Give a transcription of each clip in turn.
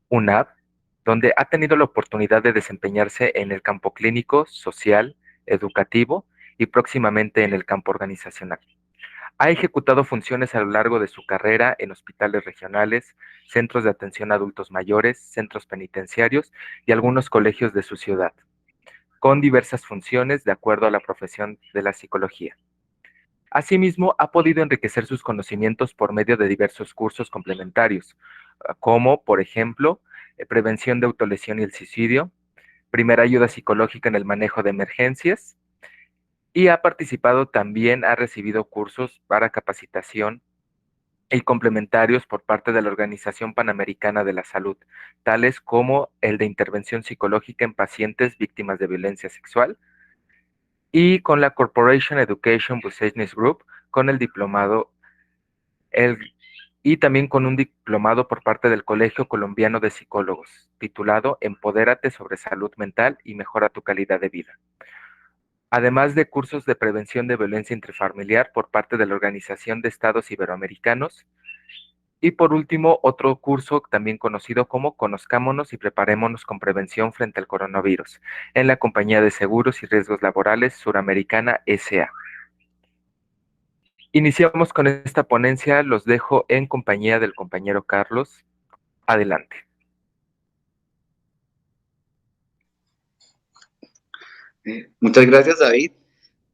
UNAV, donde ha tenido la oportunidad de desempeñarse en el campo clínico, social, educativo y próximamente en el campo organizacional. Ha ejecutado funciones a lo largo de su carrera en hospitales regionales, centros de atención a adultos mayores, centros penitenciarios y algunos colegios de su ciudad, con diversas funciones de acuerdo a la profesión de la psicología. Asimismo, ha podido enriquecer sus conocimientos por medio de diversos cursos complementarios, como, por ejemplo, prevención de autolesión y el suicidio, primera ayuda psicológica en el manejo de emergencias, y ha participado también, ha recibido cursos para capacitación y complementarios por parte de la Organización Panamericana de la Salud, tales como el de intervención psicológica en pacientes víctimas de violencia sexual, y con la Corporation Education Business Group, con el diplomado, el, y también con un diplomado por parte del Colegio Colombiano de Psicólogos, titulado Empodérate sobre salud mental y mejora tu calidad de vida. Además de cursos de prevención de violencia intrafamiliar por parte de la Organización de Estados Iberoamericanos. Y por último, otro curso también conocido como Conozcámonos y Preparémonos con Prevención frente al Coronavirus, en la Compañía de Seguros y Riesgos Laborales Suramericana S.A. Iniciamos con esta ponencia, los dejo en compañía del compañero Carlos. Adelante. Muchas gracias, David.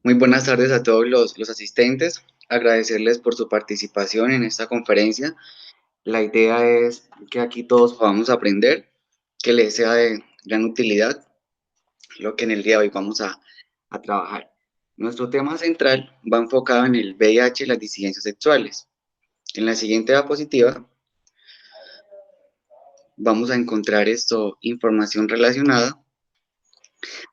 Muy buenas tardes a todos los asistentes. Agradecerles por su participación en esta conferencia. La idea es que aquí todos podamos aprender, que les sea de gran utilidad lo que en el día de hoy vamos a trabajar. Nuestro tema central va enfocado en el VIH y las disidencias sexuales. En la siguiente diapositiva vamos a encontrar información relacionada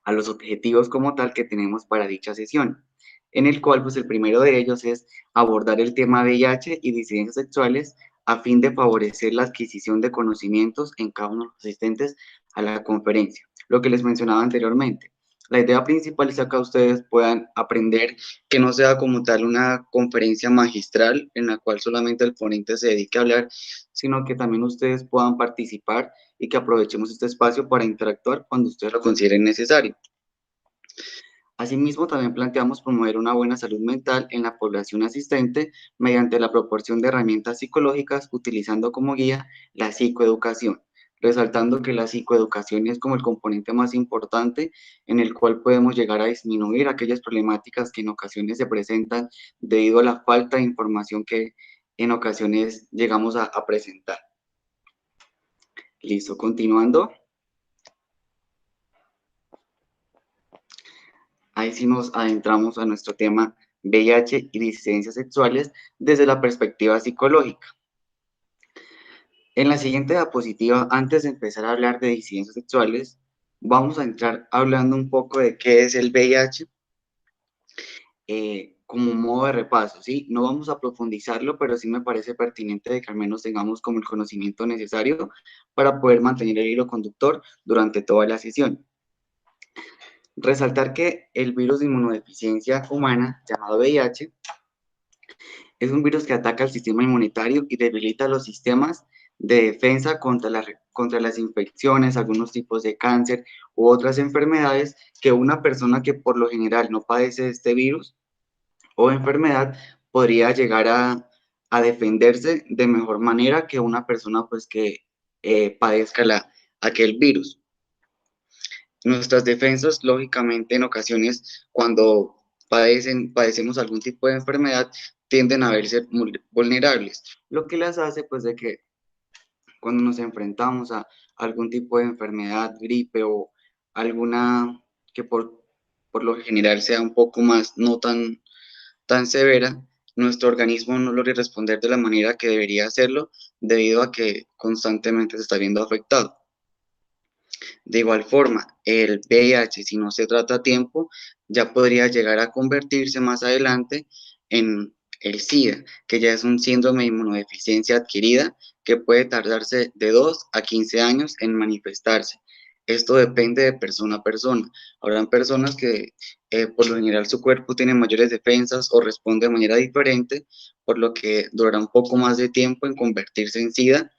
a los objetivos como tal que tenemos para dicha sesión, en el cual pues el primero de ellos es abordar el tema VIH y disidencias sexuales a fin de favorecer la adquisición de conocimientos en cada uno de los asistentes a la conferencia, lo que les mencionaba anteriormente. La idea principal es que acá ustedes puedan aprender, que no sea como tal una conferencia magistral en la cual solamente el ponente se dedique a hablar, sino que también ustedes puedan participar y que aprovechemos este espacio para interactuar cuando ustedes lo consideren necesario. Asimismo, también planteamos promover una buena salud mental en la población asistente mediante la proporción de herramientas psicológicas, utilizando como guía la psicoeducación, resaltando que la psicoeducación es como el componente más importante en el cual podemos llegar a disminuir aquellas problemáticas que en ocasiones se presentan debido a la falta de información que en ocasiones llegamos a presentar. Listo, continuando. Ahí sí nos adentramos a nuestro tema VIH y disidencias sexuales desde la perspectiva psicológica. En la siguiente diapositiva, antes de empezar a hablar de disidencias sexuales, vamos a entrar hablando un poco de qué es el VIH como un modo de repaso, ¿sí? No vamos a profundizarlo, pero sí me parece pertinente de que al menos tengamos como el conocimiento necesario para poder mantener el hilo conductor durante toda la sesión. Resaltar que el virus de inmunodeficiencia humana, llamado VIH, es un virus que ataca el sistema inmunitario y debilita los sistemas de defensa contra las infecciones, algunos tipos de cáncer u otras enfermedades que una persona que por lo general no padece este virus o enfermedad podría llegar a defenderse de mejor manera que una persona pues que padezca aquel virus. Nuestras defensas, lógicamente, en ocasiones, cuando padecemos algún tipo de enfermedad, tienden a verse vulnerables, lo que las hace, pues, de que cuando nos enfrentamos a algún tipo de enfermedad, gripe o alguna que por lo general sea un poco más no tan severa, nuestro organismo no logre responder de la manera que debería hacerlo debido a que constantemente se está viendo afectado. De igual forma, el VIH, si no se trata a tiempo, ya podría llegar a convertirse más adelante en el SIDA, que ya es un síndrome de inmunodeficiencia adquirida que puede tardarse de 2 a 15 años en manifestarse. Esto depende de persona a persona. Habrán personas que por lo general su cuerpo tiene mayores defensas o responde de manera diferente, por lo que durará un poco más de tiempo en convertirse en SIDA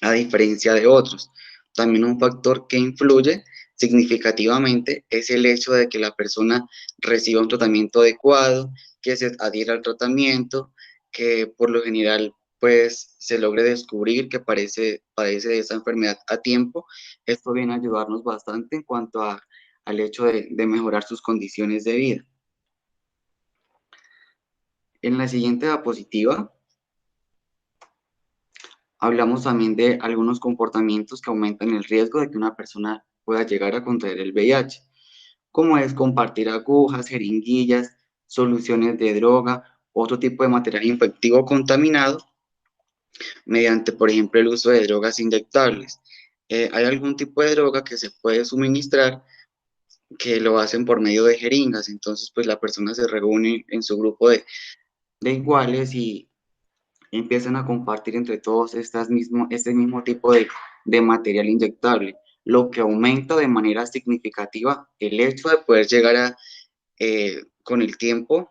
a diferencia de otros. También un factor que influye significativamente es el hecho de que la persona reciba un tratamiento adecuado, que se adhiera al tratamiento, que por lo general pues se logre descubrir que padece de esa enfermedad a tiempo. Esto viene a ayudarnos bastante en cuanto al hecho de mejorar sus condiciones de vida. En la siguiente diapositiva hablamos también de algunos comportamientos que aumentan el riesgo de que una persona pueda llegar a contraer el VIH, como es compartir agujas, jeringuillas, soluciones de droga, otro tipo de material infectivo contaminado, mediante, por ejemplo, el uso de drogas inyectables. Hay algún tipo de droga que se puede suministrar que lo hacen por medio de jeringas, entonces pues la persona se reúne en su grupo de iguales y empiezan a compartir entre todos este mismo tipo de material inyectable, lo que aumenta de manera significativa el hecho de poder llegar con el tiempo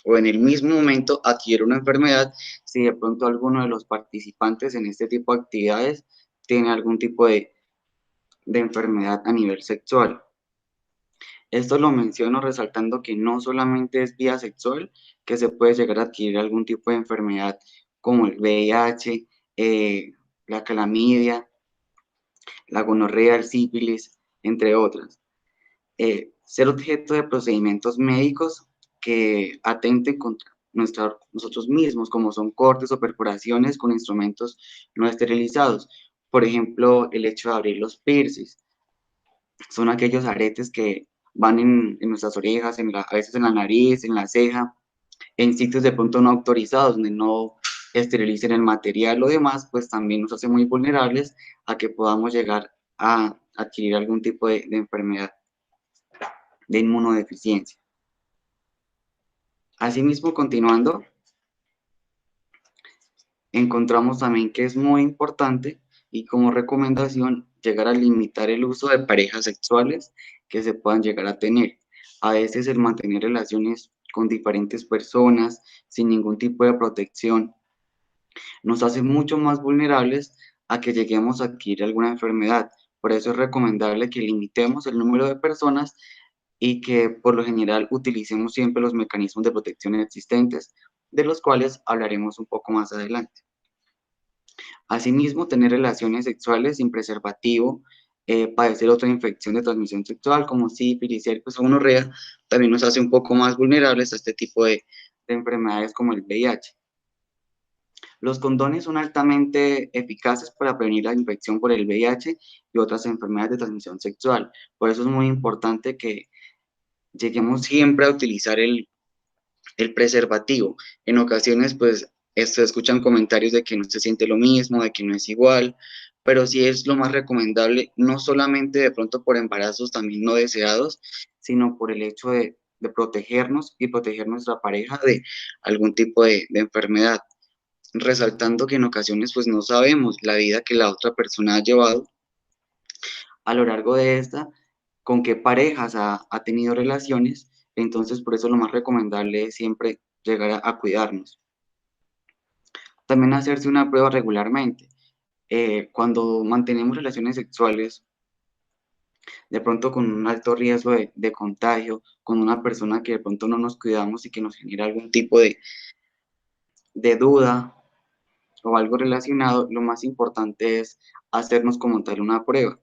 o en el mismo momento adquirir una enfermedad si de pronto alguno de los participantes en este tipo de actividades tiene algún tipo de enfermedad a nivel sexual. Esto lo menciono resaltando que no solamente es vía sexual que se puede llegar a adquirir algún tipo de enfermedad como el VIH, la clamidia, la gonorrea, el sífilis, entre otras. Ser objeto de procedimientos médicos que atenten contra nosotros mismos, como son cortes o perforaciones con instrumentos no esterilizados. Por ejemplo, el hecho de abrir los piercings. Son aquellos aretes que van en nuestras orejas, a veces en la nariz, en la ceja, en sitios de pronto no autorizados, donde no esterilicen el material o demás, pues también nos hace muy vulnerables a que podamos llegar a adquirir algún tipo de enfermedad de inmunodeficiencia. Asimismo, continuando, encontramos también que es muy importante y como recomendación llegar a limitar el uso de parejas sexuales que se puedan llegar a tener. A veces el mantener relaciones con diferentes personas sin ningún tipo de protección nos hace mucho más vulnerables a que lleguemos a adquirir alguna enfermedad. Por eso es recomendable que limitemos el número de personas y que por lo general utilicemos siempre los mecanismos de protección existentes, de los cuales hablaremos un poco más adelante. Asimismo, tener relaciones sexuales sin preservativo, padecer otra infección de transmisión sexual como sífilis, herpes o gonorrea, también nos hace un poco más vulnerables a este tipo de enfermedades como el VIH. Los condones son altamente eficaces para prevenir la infección por el VIH y otras enfermedades de transmisión sexual. Por eso es muy importante que lleguemos siempre a utilizar el preservativo. En ocasiones, pues, se escuchan comentarios de que no se siente lo mismo, de que no es igual, pero sí es lo más recomendable, no solamente de pronto por embarazos también no deseados, sino por el hecho de protegernos y proteger nuestra pareja de algún tipo de enfermedad, resaltando que en ocasiones pues no sabemos la vida que la otra persona ha llevado a lo largo de esta, con qué parejas ha tenido relaciones, entonces por eso lo más recomendable es siempre llegar a cuidarnos. También hacerse una prueba regularmente. Cuando mantenemos relaciones sexuales, de pronto con un alto riesgo de contagio, con una persona que de pronto no nos cuidamos y que nos genera algún tipo de duda o algo relacionado, lo más importante es hacernos como tal una prueba.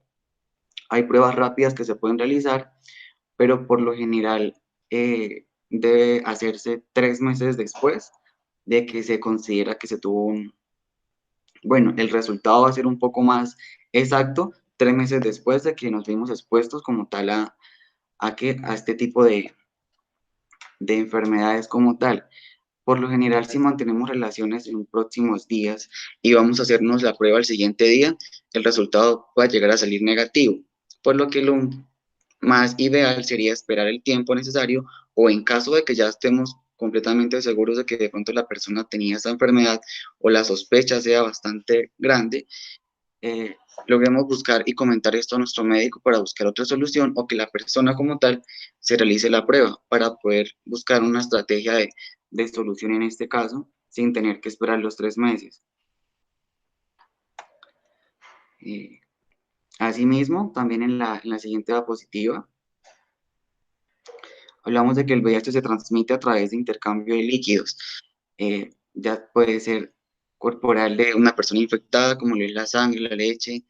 Hay pruebas rápidas que se pueden realizar, pero por lo general debe hacerse 3 meses después de que se considera que se tuvo bueno, el resultado va a ser un poco más exacto 3 meses después de que nos vimos expuestos como tal a este tipo de enfermedades como tal. Por lo general, si mantenemos relaciones en próximos días y vamos a hacernos la prueba el siguiente día, el resultado puede llegar a salir negativo, por lo que lo más ideal sería esperar el tiempo necesario o en caso de que ya estemos completamente seguros de que de pronto la persona tenía esta enfermedad o la sospecha sea bastante grande, logremos buscar y comentar esto a nuestro médico para buscar otra solución o que la persona como tal se realice la prueba para poder buscar una estrategia de solución en este caso sin tener que esperar los 3 meses. Eh, Asimismo, también en la siguiente diapositiva, hablamos de que el VIH se transmite a través de intercambio de líquidos. Ya puede ser corporal de una persona infectada, como lo es la sangre, la leche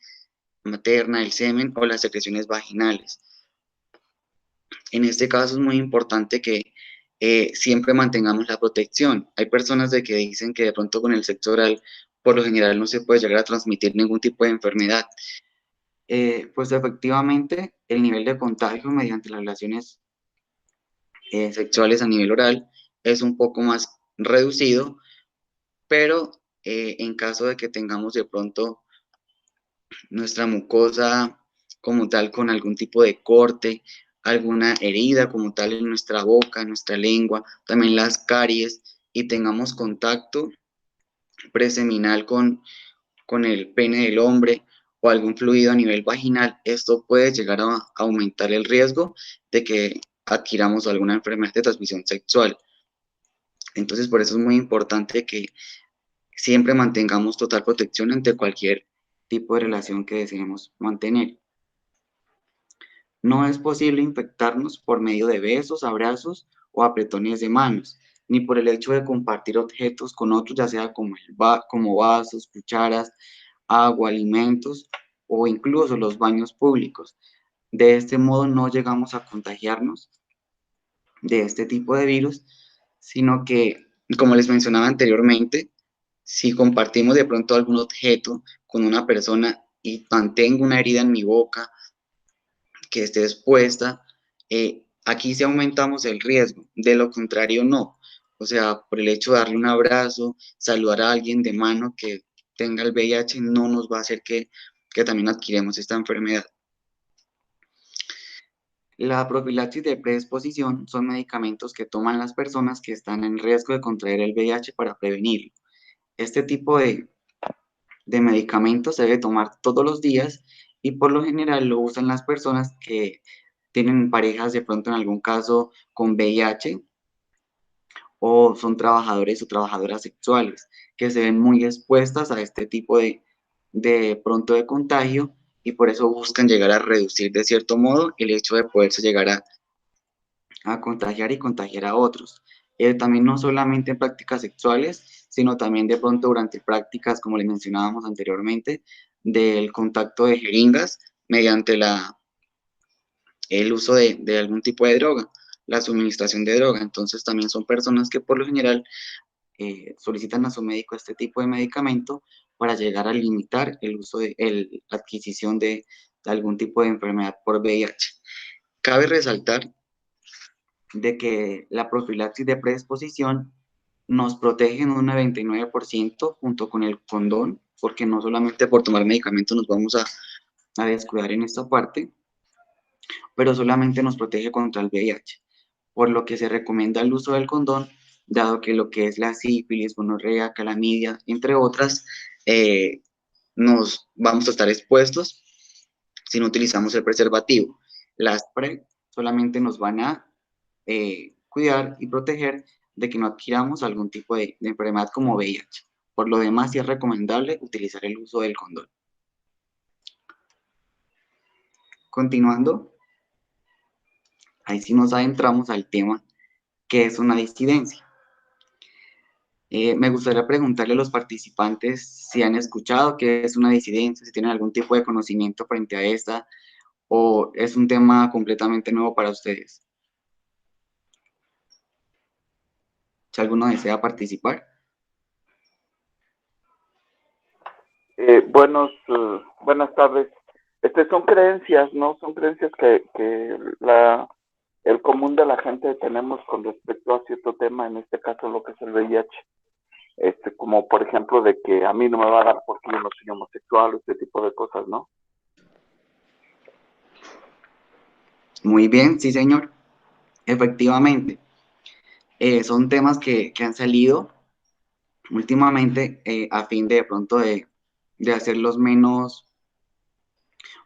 materna, el semen o las secreciones vaginales. En este caso es muy importante que siempre mantengamos la protección. Hay personas de que dicen que de pronto con el sexo oral por lo general no se puede llegar a transmitir ningún tipo de enfermedad. Pues efectivamente el nivel de contagio mediante las relaciones sexuales a nivel oral es un poco más reducido, pero en caso de que tengamos de pronto nuestra mucosa como tal con algún tipo de corte, alguna herida como tal en nuestra boca, en nuestra lengua, también las caries y tengamos contacto preseminal con el pene del hombre o algún fluido a nivel vaginal, esto puede llegar a aumentar el riesgo de que adquiramos alguna enfermedad de transmisión sexual. Entonces, por eso es muy importante que siempre mantengamos total protección ante cualquier tipo de relación que deseemos mantener. No es posible infectarnos por medio de besos, abrazos o apretones de manos, ni por el hecho de compartir objetos con otros, ya sea como vasos, cucharas, agua, alimentos o incluso los baños públicos. De este modo no llegamos a contagiarnos de este tipo de virus, sino que, como les mencionaba anteriormente, si compartimos de pronto algún objeto con una persona y mantengo una herida en mi boca que esté expuesta, aquí sí aumentamos el riesgo, de lo contrario no. O sea, por el hecho de darle un abrazo, saludar a alguien de mano que tenga el VIH no nos va a hacer que también adquiremos esta enfermedad. La profilaxis de preexposición son medicamentos que toman las personas que están en riesgo de contraer el VIH para prevenirlo. Este tipo de medicamentos se debe tomar todos los días y por lo general lo usan las personas que tienen parejas de pronto en algún caso con VIH o son trabajadores o trabajadoras sexuales que se ven muy expuestas a este tipo de pronto de contagio y por eso buscan llegar a reducir de cierto modo el hecho de poderse llegar a contagiar y contagiar a otros. También no solamente en prácticas sexuales, sino también de pronto durante prácticas, como le mencionábamos anteriormente, del contacto de jeringas mediante el uso de algún tipo de droga, la suministración de droga. Entonces también son personas que por lo general solicitan a su médico este tipo de medicamento para llegar a limitar el uso la adquisición de algún tipo de enfermedad por VIH. Cabe resaltar de que la profilaxis de preexposición nos protege en un 99% junto con el condón, porque no solamente por tomar medicamentos nos vamos a descuidar en esta parte, pero solamente nos protege contra el VIH, por lo que se recomienda el uso del condón, dado que lo que es la sífilis, gonorrea, calamidia, entre otras, nos vamos a estar expuestos si no utilizamos el preservativo. Las PrEP solamente nos van a cuidar y proteger de que no adquiramos algún tipo de enfermedad como VIH. Por lo demás, sí es recomendable utilizar el uso del condón. Continuando, ahí sí nos adentramos al tema que es una disidencia. Me gustaría preguntarle a los participantes si han escuchado qué es una disidencia, si tienen algún tipo de conocimiento frente a esta o es un tema completamente nuevo para ustedes. Si alguno desea participar. Buenas tardes. Son creencias, ¿no? Son creencias que el común de la gente tenemos con respecto a cierto tema, en este caso lo que es el VIH. Como por ejemplo de que a mí no me va a dar porque yo no soy homosexual, este tipo de cosas, ¿no? Muy bien, sí, señor. Efectivamente, son temas que han salido últimamente a fin de pronto de hacerlos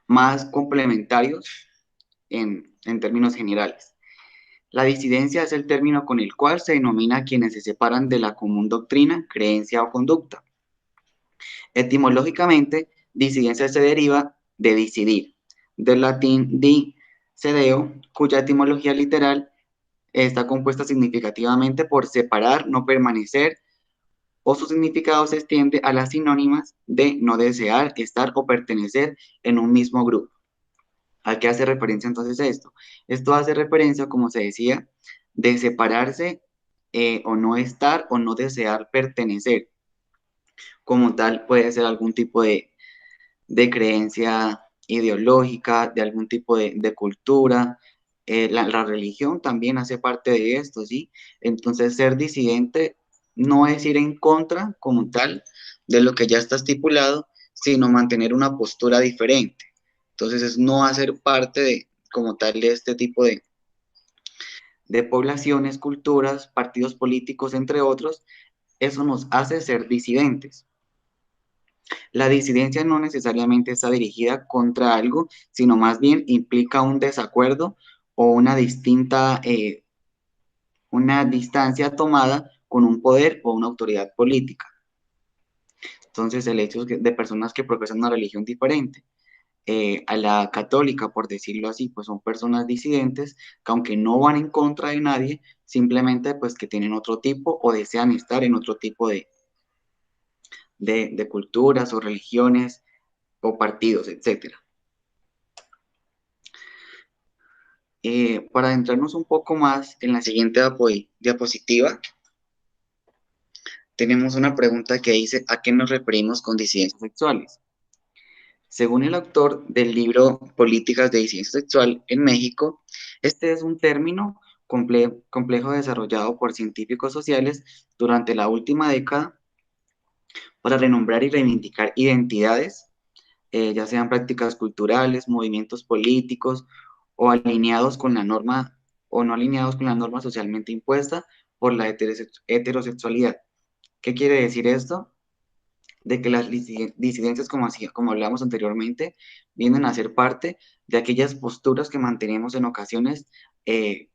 más complementarios en términos generales. La disidencia es el término con el cual se denomina a quienes se separan de la común doctrina, creencia o conducta. Etimológicamente, disidencia se deriva de decidir, del latín dissedeo, cuya etimología literal está compuesta significativamente por separar, no permanecer, o su significado se extiende a las sinónimas de no desear, estar o pertenecer en un mismo grupo. ¿A qué hace referencia entonces esto? Esto hace referencia, como se decía, de separarse o no estar o no desear pertenecer. Como tal, puede ser algún tipo de creencia ideológica, de algún tipo de cultura. La religión también hace parte de esto, ¿sí? Entonces, ser disidente no es ir en contra, como tal, de lo que ya está estipulado, sino mantener una postura diferente. Entonces, es no hacer parte de, como tal, de este tipo de poblaciones, culturas, partidos políticos, entre otros. Eso nos hace ser disidentes. La disidencia no necesariamente está dirigida contra algo, sino más bien implica un desacuerdo o una distancia tomada con un poder o una autoridad política. Entonces, el hecho de personas que profesan una religión diferente a la católica, por decirlo así, pues son personas disidentes que aunque no van en contra de nadie, simplemente pues que tienen otro tipo o desean estar en otro tipo de culturas o religiones o partidos, etcétera. Para adentrarnos un poco más en la siguiente diapositiva, tenemos una pregunta que dice, ¿a qué nos referimos con disidencias sexuales? Según el autor del libro Políticas de Disidencia Sexual en México, este es un término complejo desarrollado por científicos sociales durante la última década para renombrar y reivindicar identidades, ya sean prácticas culturales, movimientos políticos o alineados con la norma o no alineados con la norma socialmente impuesta por la heterosexualidad. ¿Qué quiere decir esto? De que las disidencias, como hablamos anteriormente, vienen a ser parte de aquellas posturas que mantenemos en ocasiones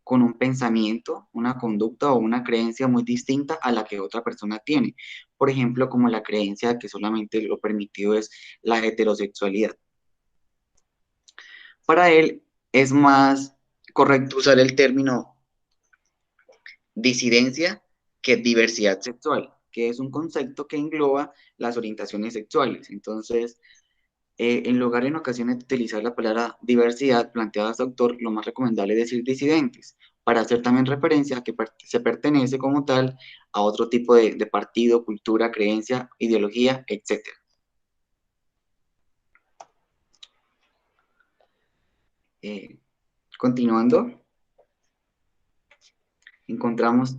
con un pensamiento, una conducta o una creencia muy distinta a la que otra persona tiene. Por ejemplo, como la creencia de que solamente lo permitido es la heterosexualidad. Para él es más correcto usar el término disidencia que diversidad sexual, que es un concepto que engloba las orientaciones sexuales. Entonces, en lugar en ocasiones de utilizar la palabra diversidad planteada este autor, lo más recomendable es decir disidentes, para hacer también referencia a que se pertenece como tal a otro tipo de partido, cultura, creencia, ideología, etc. Continuando, encontramos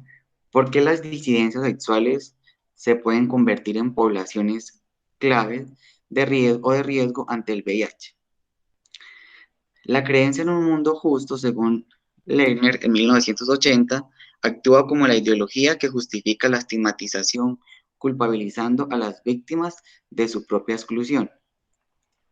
por qué las disidencias sexuales se pueden convertir en poblaciones claves de riesgo ante el VIH. La creencia en un mundo justo, según Lerner en 1980, actúa como la ideología que justifica la estigmatización, culpabilizando a las víctimas de su propia exclusión.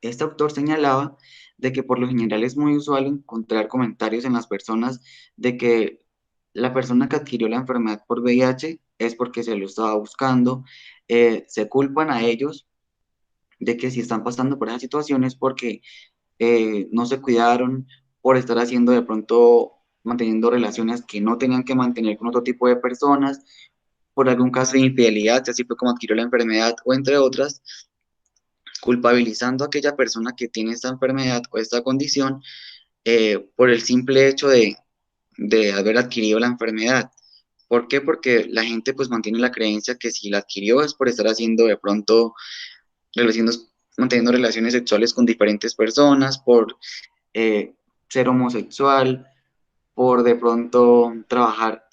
Este autor señalaba de que por lo general es muy usual encontrar comentarios en las personas de que la persona que adquirió la enfermedad por VIH es porque se lo estaba buscando, se culpan a ellos de que si están pasando por esas situaciones porque no se cuidaron, por estar haciendo de pronto, manteniendo relaciones que no tenían que mantener con otro tipo de personas, por algún caso de infidelidad, así fue como adquirió la enfermedad, o entre otras, culpabilizando a aquella persona que tiene esta enfermedad o esta condición por el simple hecho de haber adquirido la enfermedad. ¿Por qué? Porque la gente pues mantiene la creencia que si la adquirió es por estar haciendo de pronto, relaciones, manteniendo relaciones sexuales con diferentes personas, por eh, ser homosexual, por de pronto trabajar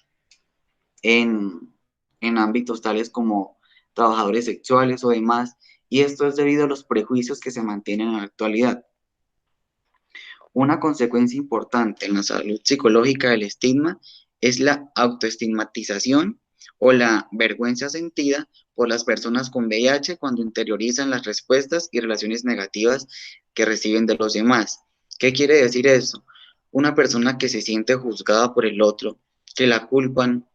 en, en ámbitos tales como trabajadores sexuales o demás, y esto es debido a los prejuicios que se mantienen en la actualidad. Una consecuencia importante en la salud psicológica del estigma es la autoestigmatización o la vergüenza sentida por las personas con VIH cuando interiorizan las respuestas y relaciones negativas que reciben de los demás. ¿Qué quiere decir eso? Una persona que se siente juzgada por el otro, que la culpan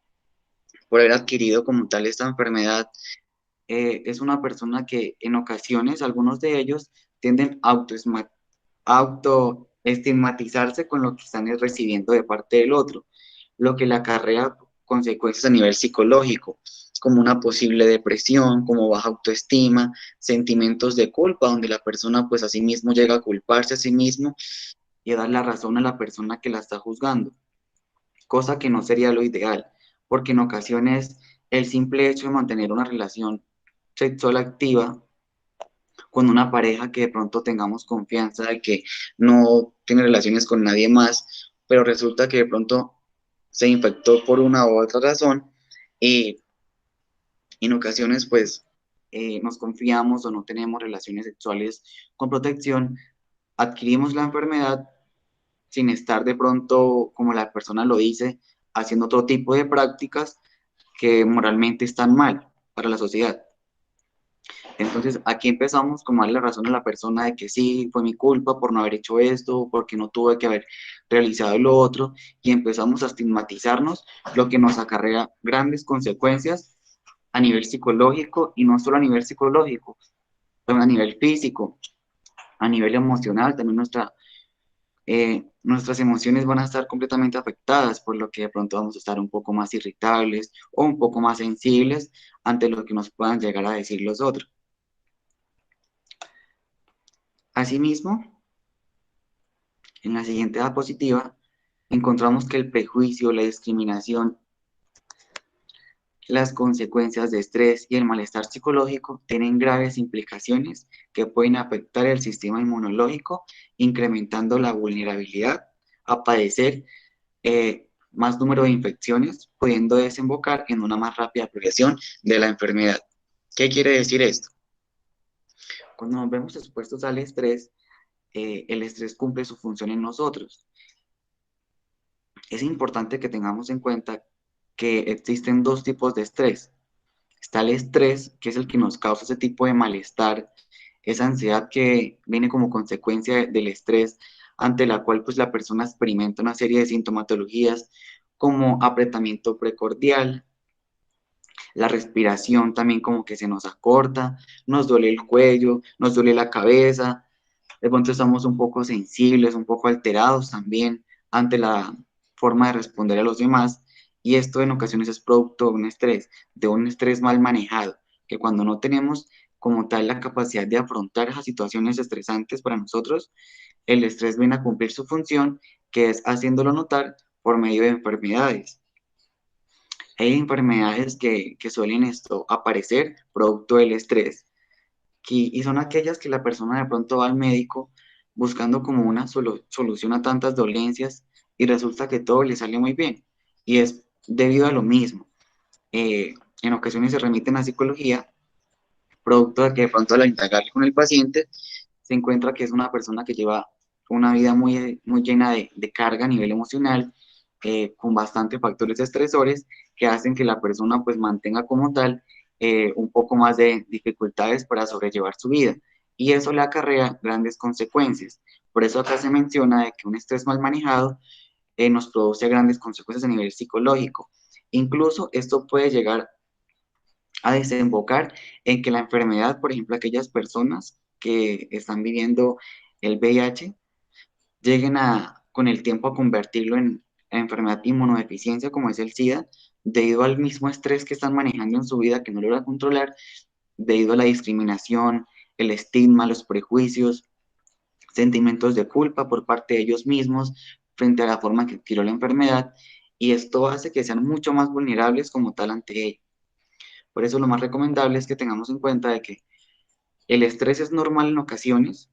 por haber adquirido como tal esta enfermedad, es una persona que en ocasiones, algunos de ellos, tienden a autoestigmatizarse con lo que están recibiendo de parte del otro, lo que le acarrea consecuencias a nivel psicológico, como una posible depresión, como baja autoestima, sentimientos de culpa, donde la persona pues a sí mismo llega a culparse a sí mismo y a dar la razón a la persona que la está juzgando, cosa que no sería lo ideal, porque en ocasiones el simple hecho de mantener una relación sexual activa con una pareja que de pronto tengamos confianza de que no tiene relaciones con nadie más, pero resulta que de pronto se infectó por una u otra razón y en ocasiones pues nos confiamos o no tenemos relaciones sexuales con protección, adquirimos la enfermedad sin estar de pronto, como la persona lo dice, haciendo otro tipo de prácticas que moralmente están mal para la sociedad. Entonces, aquí empezamos como a darle la razón a la persona de que sí, fue mi culpa por no haber hecho esto, porque no tuve que haber realizado lo otro, y empezamos a estigmatizarnos, lo que nos acarrea grandes consecuencias a nivel psicológico, y no solo a nivel psicológico, también a nivel físico, a nivel emocional, también nuestras emociones van a estar completamente afectadas, por lo que de pronto vamos a estar un poco más irritables o un poco más sensibles ante lo que nos puedan llegar a decir los otros. Asimismo, en la siguiente diapositiva, encontramos que el prejuicio, la discriminación, las consecuencias de estrés y el malestar psicológico tienen graves implicaciones que pueden afectar el sistema inmunológico, incrementando la vulnerabilidad a padecer más número de infecciones, pudiendo desembocar en una más rápida progresión de la enfermedad. ¿Qué quiere decir esto? Cuando nos vemos expuestos al estrés, el estrés cumple su función en nosotros. Es importante que tengamos en cuenta que existen dos tipos de estrés. Está el estrés, que es el que nos causa ese tipo de malestar, esa ansiedad que viene como consecuencia del estrés, ante la cual pues la persona experimenta una serie de sintomatologías como apretamiento precordial, la respiración también como que se nos acorta, nos duele el cuello, nos duele la cabeza, de pronto estamos un poco sensibles, un poco alterados también ante la forma de responder a los demás, y esto en ocasiones es producto de un estrés mal manejado, que cuando no tenemos como tal la capacidad de afrontar esas situaciones estresantes para nosotros, el estrés viene a cumplir su función, que es haciéndolo notar por medio de enfermedades. Hay enfermedades que suelen aparecer producto del estrés, y son aquellas que la persona de pronto va al médico buscando como una solución a tantas dolencias y resulta que todo le sale muy bien. Y es debido a lo mismo. En ocasiones se remiten a psicología, producto de que de pronto al indagar con el paciente se encuentra que es una persona que lleva una vida muy llena de carga a nivel emocional, con bastantes factores estresores que hacen que la persona pues mantenga como tal un poco más de dificultades para sobrellevar su vida. Y eso le acarrea grandes consecuencias. Por eso acá se menciona de que un estrés mal manejado nos produce grandes consecuencias a nivel psicológico. Incluso esto puede llegar a desembocar en que la enfermedad, por ejemplo, aquellas personas que están viviendo el VIH, lleguen con el tiempo a convertirlo en enfermedad inmunodeficiencia, como es el SIDA, debido al mismo estrés que están manejando en su vida que no logra controlar, debido a la discriminación, el estigma, los prejuicios, sentimientos de culpa por parte de ellos mismos frente a la forma que adquirió la enfermedad, y esto hace que sean mucho más vulnerables como tal ante ella. Por eso lo más recomendable es que tengamos en cuenta de que el estrés es normal en ocasiones.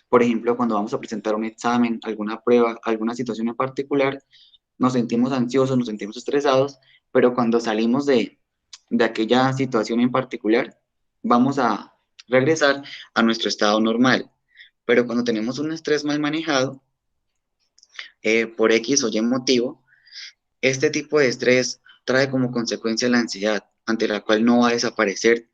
Por ejemplo, cuando vamos a presentar un examen, alguna prueba, alguna situación en particular, nos sentimos ansiosos, nos sentimos estresados, pero cuando salimos de aquella situación en particular, vamos a regresar a nuestro estado normal. Pero cuando tenemos un estrés mal manejado, por X o Y motivo, este tipo de estrés trae como consecuencia la ansiedad, ante la cual no va a desaparecer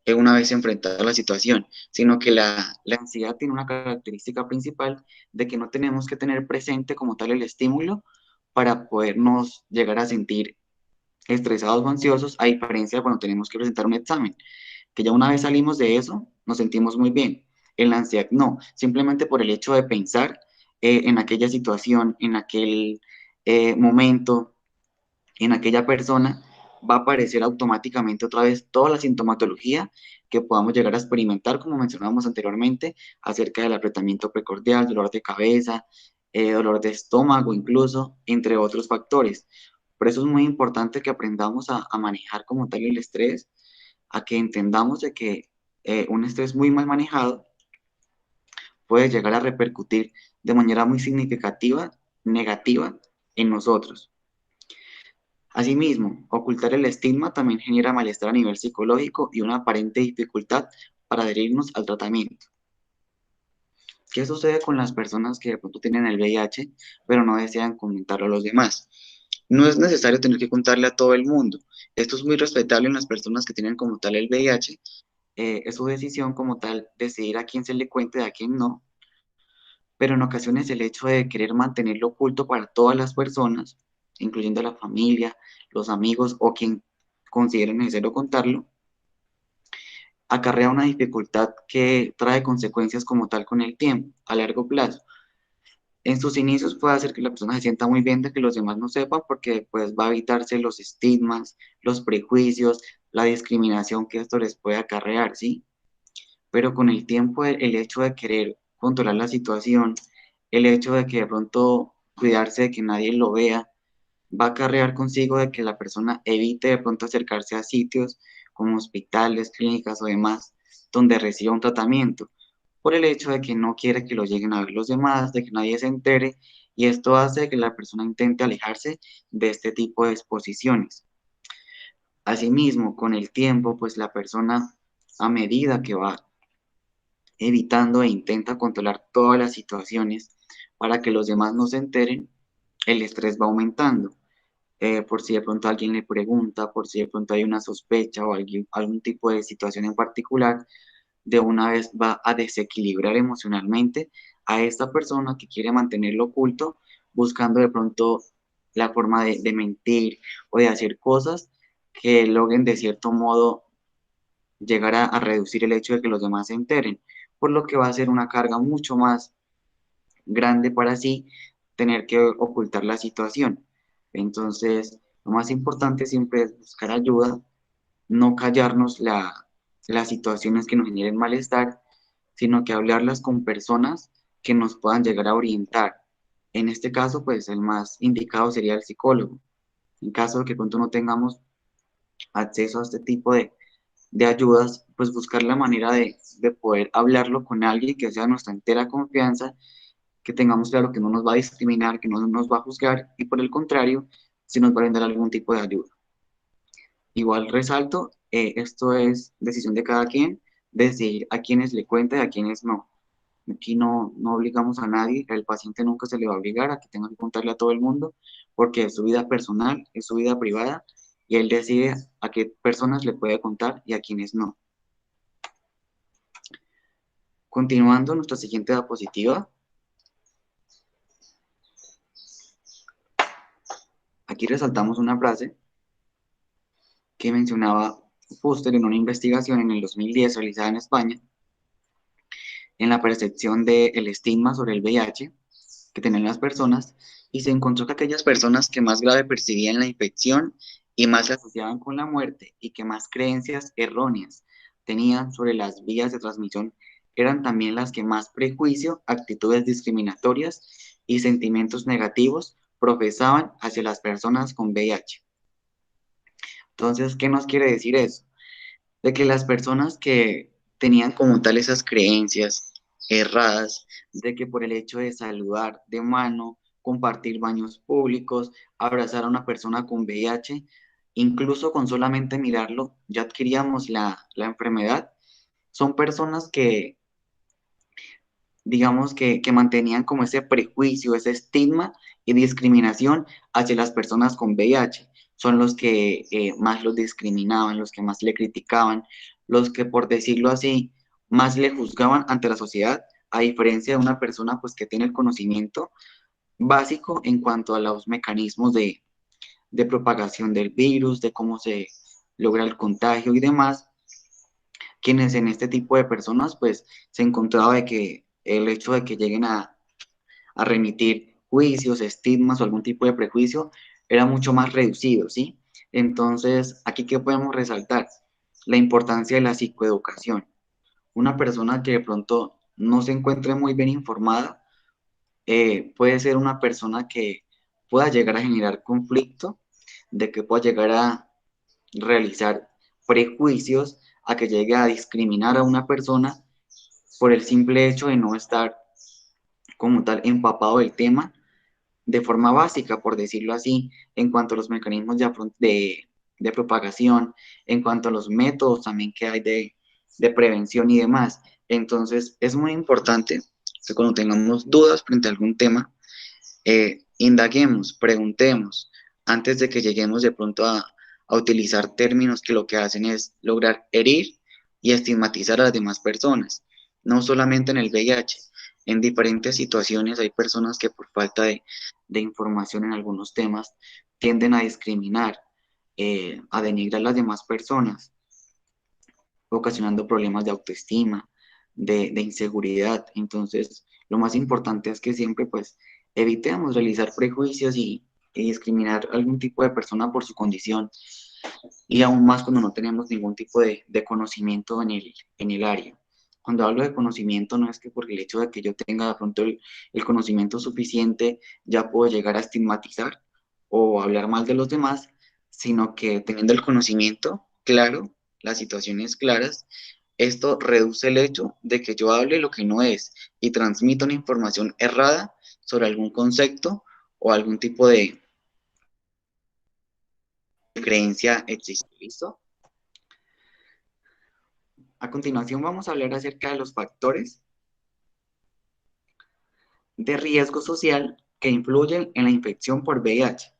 una vez enfrentada a la situación, sino que la ansiedad tiene una característica principal de que no tenemos que tener presente como tal el estímulo para podernos llegar a sentir estresados o ansiosos, a diferencia de cuando tenemos que presentar un examen, que ya una vez salimos de eso, nos sentimos muy bien. En la ansiedad no, simplemente por el hecho de pensar en aquella situación, en aquel momento, en aquella persona, va a aparecer automáticamente otra vez toda la sintomatología que podamos llegar a experimentar, como mencionábamos anteriormente, acerca del apretamiento precordial, dolor de cabeza, dolor de estómago incluso, entre otros factores. Por eso es muy importante que aprendamos a manejar como tal el estrés, a que entendamos de que un estrés muy mal manejado puede llegar a repercutir de manera muy significativa, negativa en nosotros. Asimismo, ocultar el estigma también genera malestar a nivel psicológico y una aparente dificultad para adherirnos al tratamiento. ¿Qué sucede con las personas que de pronto tienen el VIH, pero no desean comentarlo a los demás? No es necesario tener que contarle a todo el mundo. Esto es muy respetable en las personas que tienen como tal el VIH. Es su decisión como tal decidir a quién se le cuente y a quién no, pero en ocasiones el hecho de querer mantenerlo oculto para todas las personas, incluyendo la familia, los amigos o quien considere necesario contarlo, acarrea una dificultad que trae consecuencias como tal con el tiempo, a largo plazo. En sus inicios puede hacer que la persona se sienta muy bien de que los demás no sepan porque pues va a evitarse los estigmas, los prejuicios, la discriminación que esto les puede acarrear, ¿sí? Pero con el tiempo el hecho de querer controlar la situación, el hecho de que de pronto cuidarse de que nadie lo vea, va a acarrear consigo de que la persona evite de pronto acercarse a sitios como hospitales, clínicas o demás, donde reciba un tratamiento, por el hecho de que no quiere que lo lleguen a ver los demás, de que nadie se entere, y esto hace que la persona intente alejarse de este tipo de exposiciones. Asimismo, con el tiempo, pues la persona, a medida que va evitando e intenta controlar todas las situaciones para que los demás no se enteren, el estrés va aumentando. Por si de pronto alguien le pregunta, por si de pronto hay una sospecha o algún tipo de situación en particular, de una vez va a desequilibrar emocionalmente a esta persona que quiere mantenerlo oculto, buscando de pronto la forma de mentir o de hacer cosas que logren de cierto modo llegar a reducir el hecho de que los demás se enteren, por lo que va a ser una carga mucho más grande para sí tener que ocultar la situación. Entonces, lo más importante siempre es buscar ayuda, no callarnos las situaciones que nos generen malestar, sino que hablarlas con personas que nos puedan llegar a orientar. En este caso, pues el más indicado sería el psicólogo. En caso de que pronto no tengamos acceso a este tipo de ayudas, pues buscar la manera de poder hablarlo con alguien que sea nuestra entera confianza, que tengamos claro que no nos va a discriminar, que no nos va a juzgar y por el contrario, si nos va a brindar algún tipo de ayuda. Igual resalto, esto es decisión de cada quien, decidir a quienes le cuenta y a quienes no. Aquí no obligamos a nadie, el paciente nunca se le va a obligar a que tenga que contarle a todo el mundo, porque es su vida personal, es su vida privada, y él decide a qué personas le puede contar y a quienes no. Continuando, nuestra siguiente diapositiva. Aquí resaltamos una frase que mencionaba Fuster en una investigación en el 2010 realizada en España, en la percepción del estigma sobre el VIH que tenían las personas, y se encontró que aquellas personas que más grave percibían la infección y más la asociaban con la muerte y que más creencias erróneas tenían sobre las vías de transmisión eran también las que más prejuicio, actitudes discriminatorias y sentimientos negativos profesaban hacia las personas con VIH. Entonces, ¿qué nos quiere decir eso? De que las personas que tenían como tal esas creencias erradas, de que por el hecho de saludar de mano, compartir baños públicos, abrazar a una persona con VIH, incluso con solamente mirarlo, ya adquiríamos la enfermedad, son personas que, digamos, que mantenían como ese prejuicio, ese estigma y discriminación hacia las personas con VIH. Son los que más los discriminaban, los que más le criticaban, los que, por decirlo así, más le juzgaban ante la sociedad, a diferencia de una persona pues que tiene el conocimiento básico en cuanto a los mecanismos de propagación del virus, de cómo se logra el contagio y demás, quienes en este tipo de personas pues se encontraba de que el hecho de que lleguen a remitir juicios, estigmas o algún tipo de prejuicio era mucho más reducido, ¿sí? Entonces, aquí qué podemos resaltar la importancia de la psicoeducación. Una persona que de pronto no se encuentre muy bien informada puede ser una persona que pueda llegar a generar conflicto, de que pueda llegar a realizar prejuicios, a que llegue a discriminar a una persona por el simple hecho de no estar como tal empapado del tema de forma básica, por decirlo así, en cuanto a los mecanismos de propagación, en cuanto a los métodos también que hay de prevención y demás. Entonces, es muy importante que cuando tengamos dudas frente a algún tema, indaguemos, preguntemos, antes de que lleguemos de pronto a utilizar términos que lo que hacen es lograr herir y estigmatizar a las demás personas, no solamente en el VIH. En diferentes situaciones hay personas que por falta de información en algunos temas tienden a discriminar, a denigrar a las demás personas, ocasionando problemas de autoestima, de inseguridad. Entonces, lo más importante es que siempre pues evitemos realizar prejuicios y discriminar a algún tipo de persona por su condición, y aún más cuando no tenemos ningún tipo de conocimiento en el área. Cuando hablo de conocimiento no es que por el hecho de que yo tenga de pronto el conocimiento suficiente ya puedo llegar a estigmatizar o hablar mal de los demás, sino que teniendo el conocimiento claro, las situaciones claras, esto reduce el hecho de que yo hable lo que no es y transmita una información errada sobre algún concepto o algún tipo de creencia existente. ¿Listo? A continuación vamos a hablar acerca de los factores de riesgo social que influyen en la infección por VIH.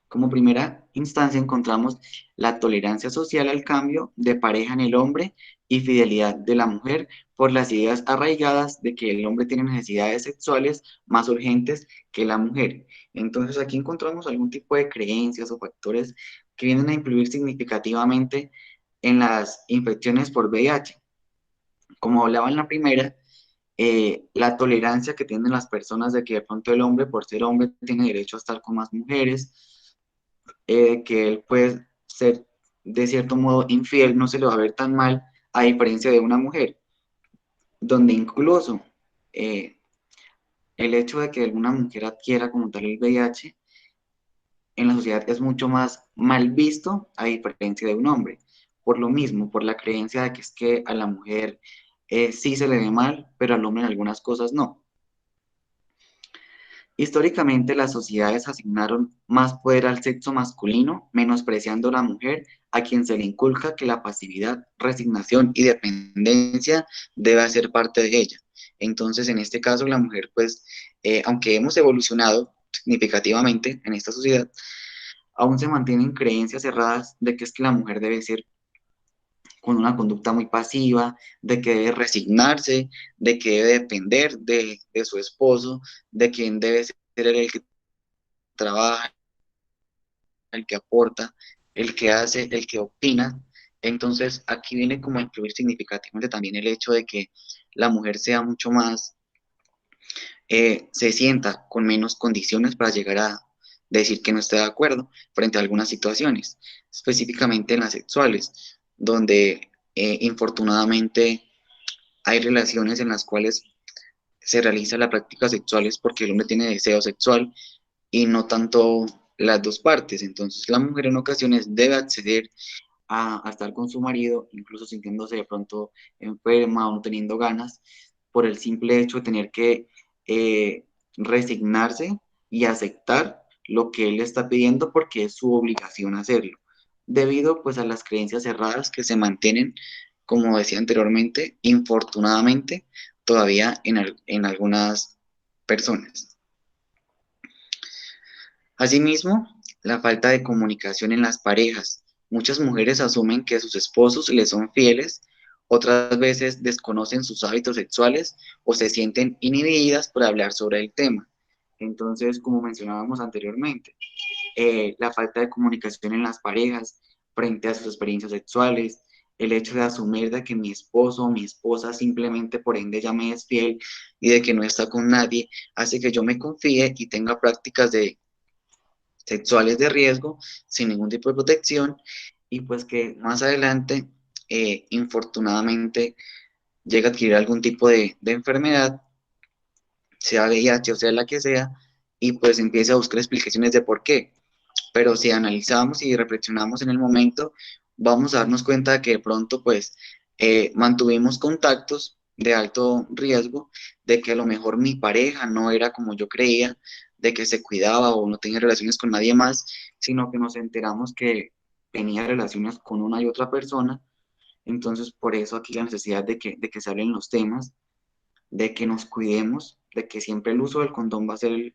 Como primera instancia encontramos la tolerancia social al cambio de pareja en el hombre y fidelidad de la mujer por las ideas arraigadas de que el hombre tiene necesidades sexuales más urgentes que la mujer. Entonces aquí encontramos algún tipo de creencias o factores que vienen a influir significativamente en las infecciones por VIH. Como hablaba en la primera, la tolerancia que tienen las personas de que de pronto el hombre, por ser hombre, tiene derecho a estar con más mujeres, que él puede ser de cierto modo infiel, no se le va a ver tan mal, a diferencia de una mujer, donde incluso eh, el hecho de que alguna mujer adquiera como tal el VIH en la sociedad es mucho más mal visto a diferencia de un hombre. Por lo mismo, por la creencia de que es que a la mujer sí se le ve mal, pero al hombre en algunas cosas no. Históricamente, las sociedades asignaron más poder al sexo masculino, menospreciando a la mujer, a quien se le inculca que la pasividad, resignación y dependencia debe ser parte de ella. Entonces, en este caso, la mujer, pues, aunque hemos evolucionado significativamente en esta sociedad, aún se mantienen creencias cerradas de que es que la mujer debe ser con una conducta muy pasiva, de que debe resignarse, de que debe depender de su esposo, de quien debe ser el que trabaja, el que aporta, el que hace, el que opina. Entonces, aquí viene como a influir significativamente también el hecho de que la mujer sea mucho más, se sienta con menos condiciones para llegar a decir que no está de acuerdo frente a algunas situaciones, específicamente en las sexuales, donde infortunadamente hay relaciones en las cuales se realiza la práctica sexual es porque el hombre tiene deseo sexual y no tanto las dos partes. Entonces la mujer en ocasiones debe acceder a estar con su marido, incluso sintiéndose de pronto enferma o no teniendo ganas, por el simple hecho de tener que resignarse y aceptar lo que él le está pidiendo porque es su obligación hacerlo, debido pues a las creencias cerradas que se mantienen, como decía anteriormente, infortunadamente todavía en algunas personas. Asimismo, la falta de comunicación en las parejas. Muchas mujeres asumen que sus esposos les son fieles, otras veces desconocen sus hábitos sexuales o se sienten inhibidas por hablar sobre el tema. Entonces, como mencionábamos anteriormente, la falta de comunicación en las parejas frente a sus experiencias sexuales, el hecho de asumir de que mi esposo o mi esposa simplemente por ende ya me es fiel y de que no está con nadie, hace que yo me confíe y tenga prácticas sexuales de riesgo sin ningún tipo de protección y pues que más adelante, infortunadamente, llega a adquirir algún tipo de enfermedad, sea VIH o sea la que sea, y pues empieza a buscar explicaciones de por qué. Pero si analizamos y reflexionamos en el momento, vamos a darnos cuenta de que de pronto pues mantuvimos contactos de alto riesgo, de que a lo mejor mi pareja no era como yo creía, de que se cuidaba o no tenía relaciones con nadie más, sino que nos enteramos que tenía relaciones con una y otra persona. Entonces, por eso aquí la necesidad de que se hablen los temas, de que nos cuidemos, de que siempre el uso del condón va a ser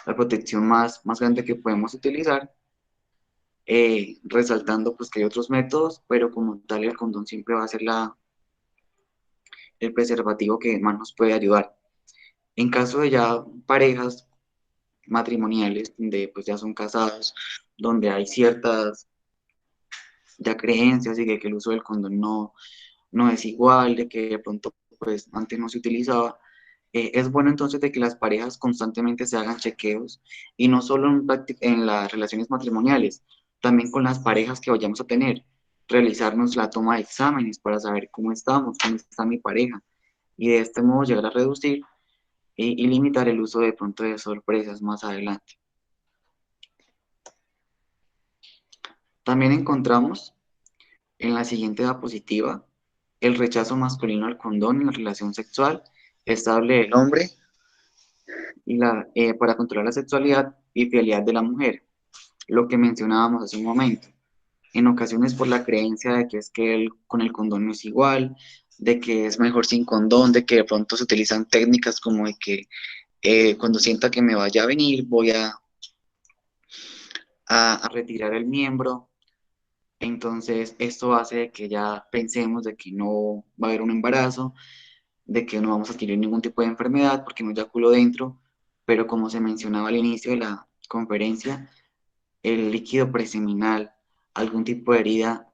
la protección más grande que podemos utilizar, resaltando pues que hay otros métodos, pero como tal el condón siempre va a ser el preservativo que más nos puede ayudar. En caso de ya parejas matrimoniales, donde pues ya son casados, donde hay ciertas ya creencias y que el uso del condón no es igual, de que de pronto pues antes no se utilizaba, es bueno entonces de que las parejas constantemente se hagan chequeos y no solo en las relaciones matrimoniales, también con las parejas que vayamos a tener, realizarnos la toma de exámenes para saber cómo estamos, cómo está mi pareja y de este modo llegar a reducir y limitar el uso de pronto de sorpresas más adelante. También encontramos en la siguiente diapositiva el rechazo masculino al condón en la relación sexual estable del hombre para controlar la sexualidad y fidelidad de la mujer, lo que mencionábamos hace un momento. En ocasiones por la creencia de que es que con el condón no es igual, de que es mejor sin condón, de que de pronto se utilizan técnicas como de que cuando sienta que me vaya a venir voy a retirar el miembro. Entonces esto hace que ya pensemos de que no va a haber un embarazo, de que no vamos a adquirir ningún tipo de enfermedad porque no eyaculo dentro, pero como se mencionaba al inicio de la conferencia, el líquido preseminal, algún tipo de herida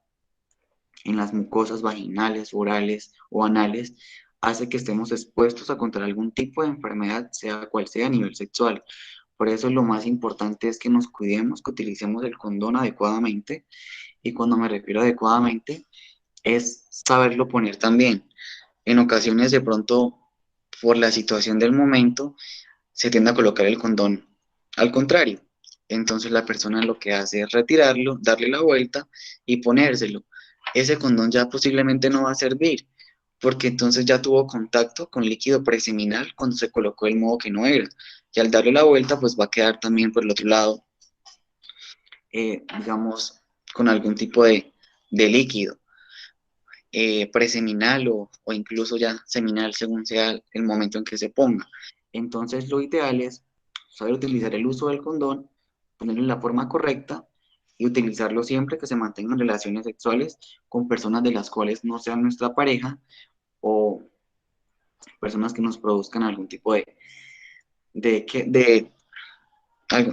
en las mucosas vaginales, orales o anales, hace que estemos expuestos a contraer algún tipo de enfermedad, sea cual sea a nivel sexual. Por eso lo más importante es que nos cuidemos, que utilicemos el condón adecuadamente, y cuando me refiero adecuadamente es saberlo poner también. En ocasiones de pronto, por la situación del momento, se tiende a colocar el condón al contrario. Entonces la persona lo que hace es retirarlo, darle la vuelta y ponérselo. Ese condón ya posiblemente no va a servir, porque entonces ya tuvo contacto con líquido preseminal cuando se colocó el modo que no era. Y al darle la vuelta, pues va a quedar también por el otro lado, digamos, con algún tipo de líquido preseminal o incluso ya seminal según sea el momento en que se ponga. Entonces lo ideal es saber utilizar el uso del condón, ponerlo en la forma correcta y utilizarlo siempre que se mantengan relaciones sexuales con personas de las cuales no sean nuestra pareja o personas que nos produzcan algún tipo de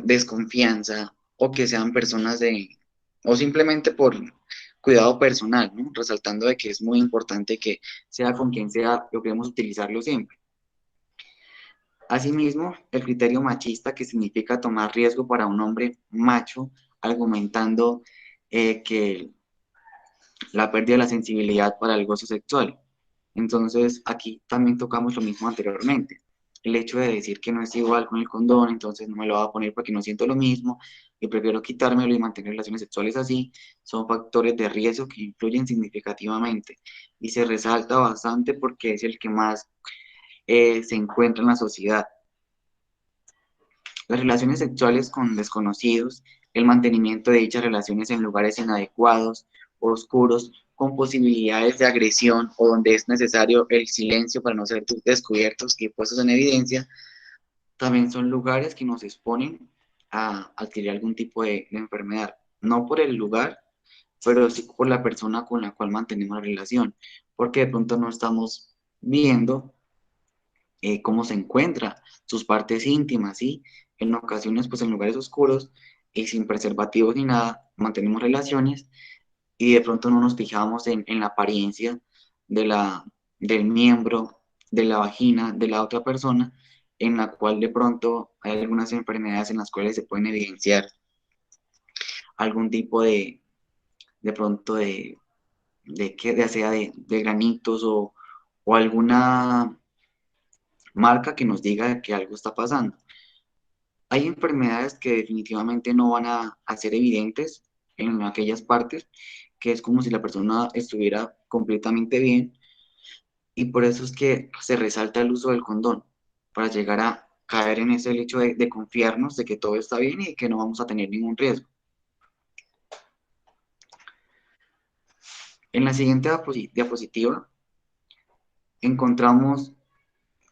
desconfianza o que sean personas o simplemente por cuidado personal, ¿no? Resaltando de que es muy importante que sea con quien sea, logremos utilizarlo siempre. Asimismo, el criterio machista, que significa tomar riesgo para un hombre macho, argumentando que la pérdida de la sensibilidad para el gozo sexual. Entonces, aquí también tocamos lo mismo anteriormente. El hecho de decir que no es igual con el condón, entonces no me lo voy a poner porque no siento lo mismo y prefiero quitármelo y mantener relaciones sexuales así, son factores de riesgo que influyen significativamente y se resalta bastante porque es el que más se encuentra en la sociedad. Las relaciones sexuales con desconocidos, el mantenimiento de dichas relaciones en lugares inadecuados, oscuros, con posibilidades de agresión o donde es necesario el silencio para no ser descubiertos y puestos en evidencia, también son lugares que nos exponen a adquirir algún tipo de enfermedad. No por el lugar, pero sí por la persona con la cual mantenemos la relación, porque de pronto no estamos viendo cómo se encuentra, sus partes íntimas, ¿sí? En ocasiones, pues en lugares oscuros y sin preservativos ni nada, mantenemos relaciones y de pronto no nos fijamos en la apariencia de del miembro, de la vagina de la otra persona, en la cual de pronto hay algunas enfermedades en las cuales se pueden evidenciar algún tipo de pronto ya sea de granitos o alguna marca que nos diga que algo está pasando. Hay enfermedades que definitivamente no van a ser evidentes en aquellas partes, que es como si la persona estuviera completamente bien, y por eso es que se resalta el uso del condón, para llegar a caer en ese hecho de confiarnos de que todo está bien y que no vamos a tener ningún riesgo. En la siguiente diapositiva encontramos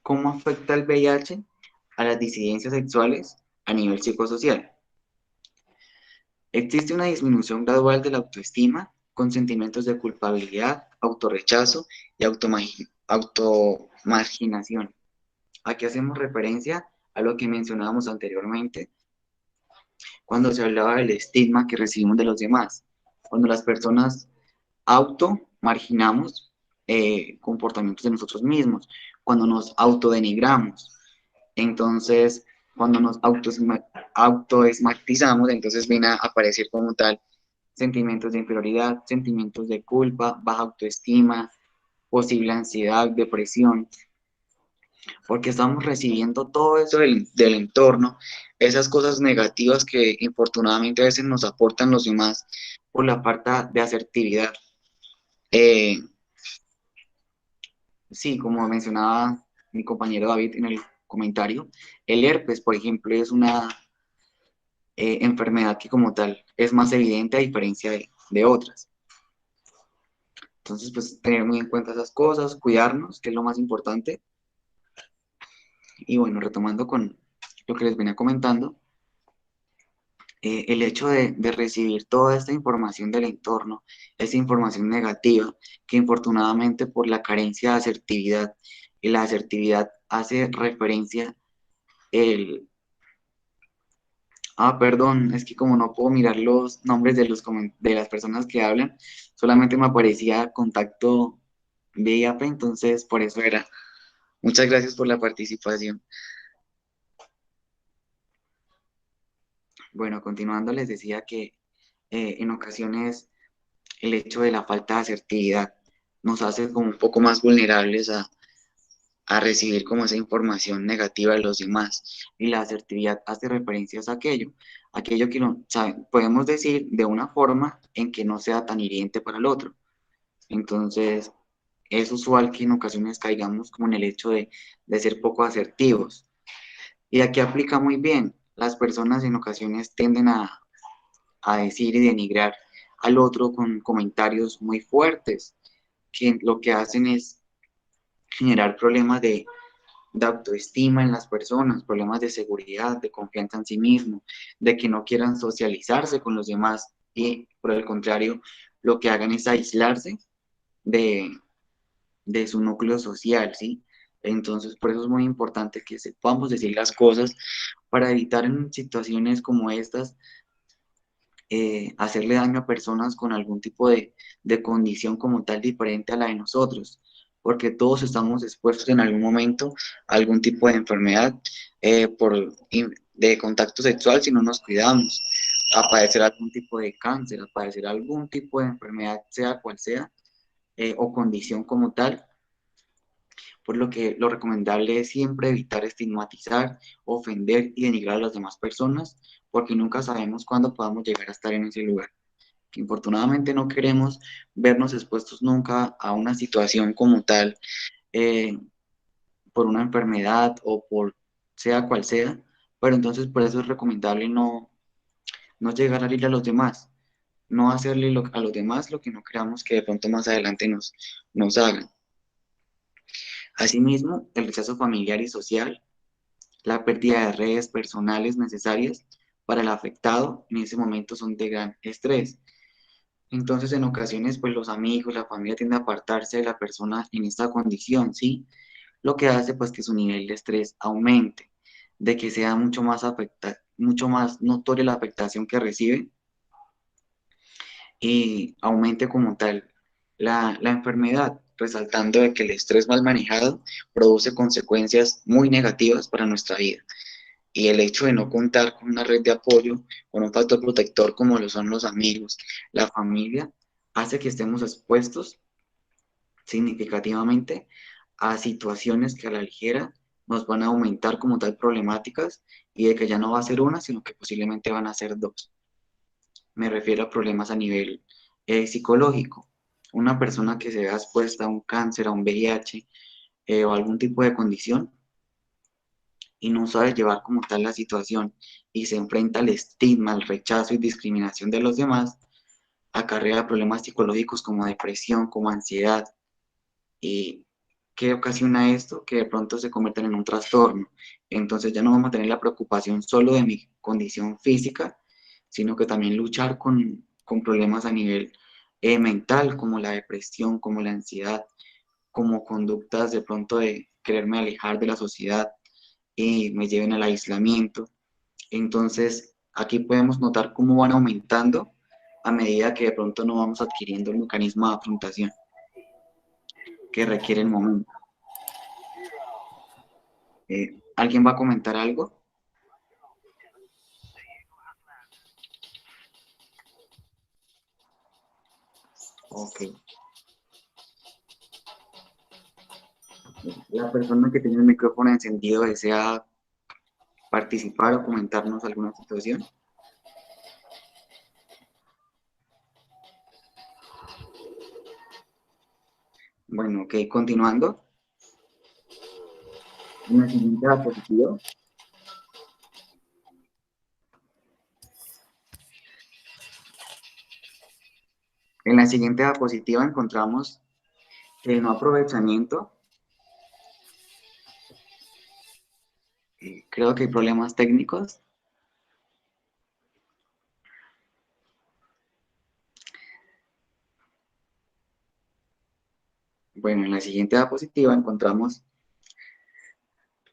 cómo afecta el VIH a las disidencias sexuales a nivel psicosocial. Existe una disminución gradual de la autoestima con sentimientos de culpabilidad, autorrechazo y automarginación. Aquí hacemos referencia a lo que mencionábamos anteriormente cuando se hablaba del estigma que recibimos de los demás. Cuando las personas automarginamos comportamientos de nosotros mismos, cuando nos autodenigramos. Entonces, cuando nos autoestigmatizamos, entonces viene a aparecer como tal sentimientos de inferioridad, sentimientos de culpa, baja autoestima, posible ansiedad, depresión, porque estamos recibiendo todo eso del entorno, esas cosas negativas que infortunadamente a veces nos aportan los demás por la falta de asertividad. Eh, sí, como mencionaba mi compañero David en el comentario, el herpes, por ejemplo, es una enfermedad que como tal es más evidente a diferencia de otras. Entonces, pues tener muy en cuenta esas cosas, cuidarnos, que es lo más importante. Y bueno, retomando con lo que les venía comentando, el hecho de recibir toda esta información del entorno, esa información negativa, que infortunadamente por la carencia de asertividad, y la asertividad hace referencia el... Ah, perdón, es que como no puedo mirar los nombres de las personas que hablan, solamente me aparecía contacto VIP, entonces por eso era. Muchas gracias por la participación. Bueno, continuando, les decía que en ocasiones el hecho de la falta de asertividad nos hace como un poco más vulnerables a recibir como esa información negativa de los demás. Y la asertividad hace referencias a aquello que no, podemos decir de una forma en que no sea tan hiriente para el otro. Entonces, es usual que en ocasiones caigamos como en el hecho de ser poco asertivos. Y aquí aplica muy bien. Las personas en ocasiones tienden a decir y denigrar al otro con comentarios muy fuertes, que lo que hacen es generar problemas de autoestima en las personas, problemas de seguridad, de confianza en sí mismo, de que no quieran socializarse con los demás y por el contrario, lo que hagan es aislarse de, de su núcleo social, ¿sí? Entonces, por eso es muy importante que sepamos decir las cosas para evitar en situaciones como estas hacerle daño a personas con algún tipo de condición como tal diferente a la de nosotros, porque todos estamos expuestos en algún momento a algún tipo de enfermedad de contacto sexual si no nos cuidamos, a padecer algún tipo de cáncer, a padecer algún tipo de enfermedad, sea cual sea, o condición como tal, por lo que lo recomendable es siempre evitar estigmatizar, ofender y denigrar a las demás personas, porque nunca sabemos cuándo podamos llegar a estar en ese lugar. Que infortunadamente no queremos vernos expuestos nunca a una situación como tal, eh, por una enfermedad o por sea cual sea, pero entonces por eso es recomendable no llegar a herir a los demás, no hacerle a los demás lo que no creamos que de pronto más adelante nos hagan. Asimismo, el rechazo familiar y social, la pérdida de redes personales necesarias para el afectado en ese momento son de gran estrés. Entonces, en ocasiones, pues los amigos, la familia tiende a apartarse de la persona en esta condición, ¿sí? Lo que hace, pues, que su nivel de estrés aumente. de que sea mucho más notoria la afectación que recibe y aumente como tal la enfermedad, resaltando de que el estrés mal manejado produce consecuencias muy negativas para nuestra vida. Y el hecho de no contar con una red de apoyo, con un factor protector como lo son los amigos, la familia, hace que estemos expuestos significativamente a situaciones que a la ligera nos van a aumentar como tal problemáticas y de que ya no va a ser una, sino que posiblemente van a ser dos. Me refiero a problemas a nivel psicológico. Una persona que se vea expuesta a un cáncer, a un VIH o algún tipo de condición y no sabe llevar como tal la situación y se enfrenta al estigma, al rechazo y discriminación de los demás, acarrea problemas psicológicos como depresión, como ansiedad. ¿Y qué ocasiona esto? Que de pronto se convierten en un trastorno. Entonces ya no vamos a tener la preocupación solo de mi condición física, sino que también luchar con problemas a nivel mental, como la depresión, como la ansiedad, como conductas de pronto de quererme alejar de la sociedad y me lleven al aislamiento. Entonces, aquí podemos notar cómo van aumentando a medida que de pronto no vamos adquiriendo el mecanismo de afrontación que requiere el momento. ¿Alguien va a comentar algo? Ok. La persona que tiene el micrófono encendido desea participar o comentarnos alguna situación. Bueno, ok, continuando. En la siguiente diapositiva. En la siguiente diapositiva encontramos el no aprovechamiento. Creo que hay problemas técnicos. Bueno, en la siguiente diapositiva encontramos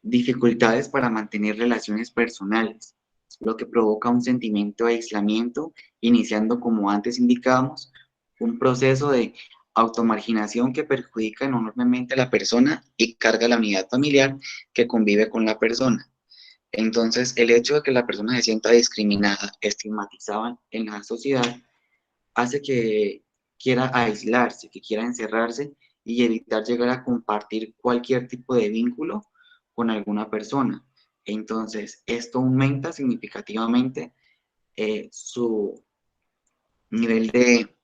dificultades para mantener relaciones personales, lo que provoca un sentimiento de aislamiento, iniciando, como antes indicábamos, un proceso de automarginación que perjudica enormemente a la persona y carga la unidad familiar que convive con la persona. Entonces, el hecho de que la persona se sienta discriminada, estigmatizada en la sociedad, hace que quiera aislarse, que quiera encerrarse y evitar llegar a compartir cualquier tipo de vínculo con alguna persona. Entonces, esto aumenta significativamente su nivel de,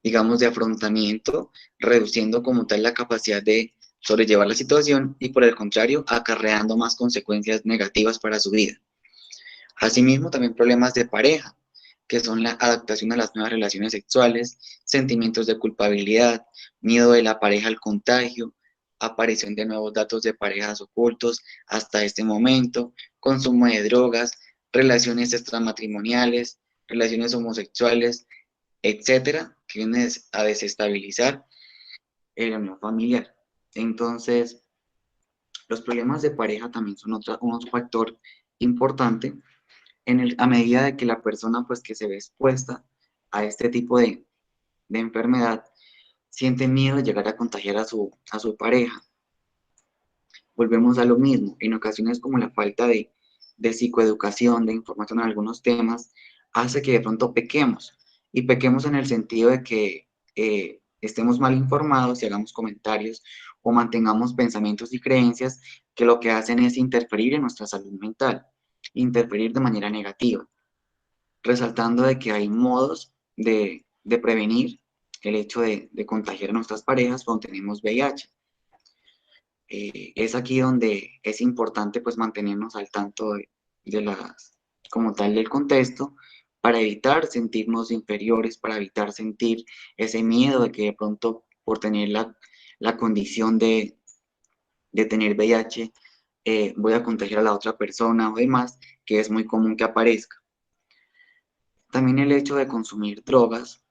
digamos, de afrontamiento, reduciendo como tal la capacidad de sobrellevar la situación y por el contrario, acarreando más consecuencias negativas para su vida. Asimismo, también problemas de pareja, que son la adaptación a las nuevas relaciones sexuales, sentimientos de culpabilidad, miedo de la pareja al contagio, aparición de nuevos datos de parejas ocultos hasta este momento, consumo de drogas, relaciones extramatrimoniales, relaciones homosexuales, etcétera, que vienen a desestabilizar el unión familiar. Entonces, los problemas de pareja también son otro factor importante a medida de que la persona pues que se ve expuesta a este tipo de enfermedad siente miedo de llegar a contagiar a su pareja. Volvemos a lo mismo, en ocasiones como la falta de psicoeducación, de información en algunos temas, hace que de pronto pequemos, y pequemos en el sentido de que estemos mal informados y hagamos comentarios o mantengamos pensamientos y creencias que lo que hacen es interferir en nuestra salud mental, interferir de manera negativa, resaltando de que hay modos de prevenir el hecho de contagiar a nuestras parejas cuando tenemos VIH. Es aquí donde es importante pues mantenernos al tanto de las, como tal del contexto, para evitar sentirnos inferiores, para evitar sentir ese miedo de que de pronto por tener la condición de tener VIH voy a contagiar a la otra persona o demás, que es muy común que aparezca. También el hecho de consumir drogas.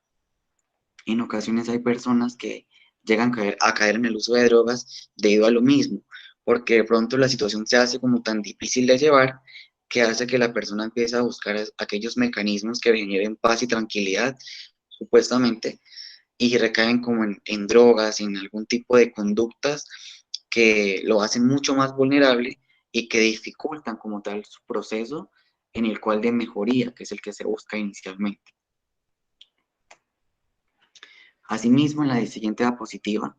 En ocasiones hay personas que llegan a caer en el uso de drogas debido a lo mismo, porque de pronto la situación se hace como tan difícil de llevar que hace que la persona empiece a buscar aquellos mecanismos que generen paz y tranquilidad, supuestamente, y recaen como en drogas, en algún tipo de conductas que lo hacen mucho más vulnerable y que dificultan como tal su proceso en el cual de mejoría, que es el que se busca inicialmente. Asimismo, en la siguiente diapositiva,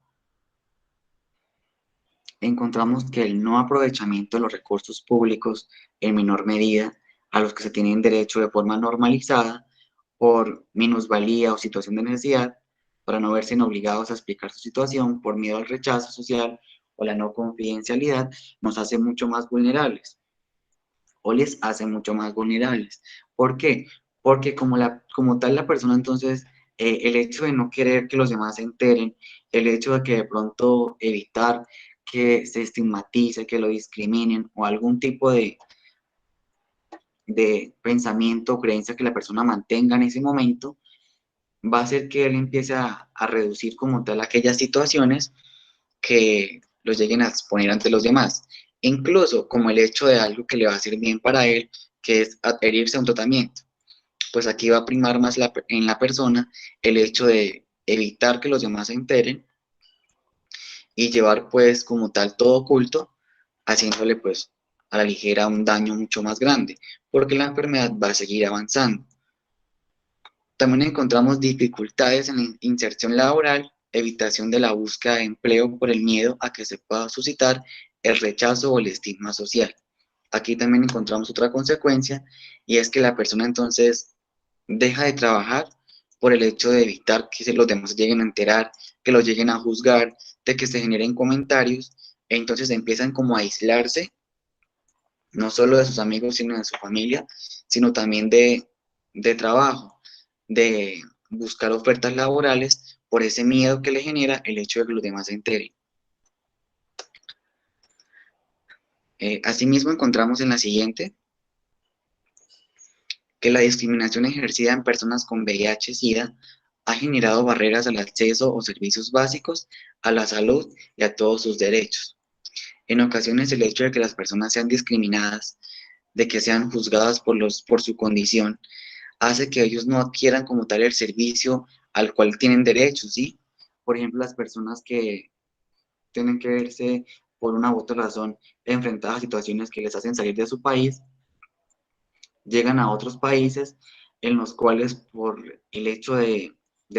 encontramos que el no aprovechamiento de los recursos públicos en menor medida a los que se tienen derecho de forma normalizada por minusvalía o situación de necesidad, para no verse obligados a explicar su situación por miedo al rechazo social o la no confidencialidad, nos hace mucho más vulnerables o les hace mucho más vulnerables. ¿Por qué? Porque como tal la persona entonces, el hecho de no querer que los demás se enteren, el hecho de que de pronto evitar que se estigmatice, que lo discriminen o algún tipo de pensamiento o creencia que la persona mantenga en ese momento, va a hacer que él empiece a reducir como tal aquellas situaciones que los lleguen a exponer ante los demás. Incluso como el hecho de algo que le va a hacer bien para él, que es adherirse a un tratamiento. Pues aquí va a primar más en la persona el hecho de evitar que los demás se enteren y llevar pues como tal todo oculto, haciéndole pues a la ligera un daño mucho más grande, porque la enfermedad va a seguir avanzando. También encontramos dificultades en la inserción laboral, evitación de la búsqueda de empleo por el miedo a que se pueda suscitar el rechazo o el estigma social. Aquí también encontramos otra consecuencia y es que la persona entonces deja de trabajar por el hecho de evitar que los demás lleguen a enterar, que los lleguen a juzgar, de que se generen comentarios, e entonces empiezan como a aislarse, no solo de sus amigos, sino de su familia, sino también de trabajo, de buscar ofertas laborales por ese miedo que le genera el hecho de que los demás se enteren. Asimismo, encontramos en la siguiente que la discriminación ejercida en personas con VIH-Sida ha generado barreras al acceso o servicios básicos, a la salud y a todos sus derechos. En ocasiones, el hecho de que las personas sean discriminadas, de que sean juzgadas por su condición, hace que ellos no adquieran como tal el servicio al cual tienen derecho, ¿sí? Por ejemplo, las personas que tienen que verse por una u otra razón enfrentadas a situaciones que les hacen salir de su país, llegan a otros países en los cuales por el hecho de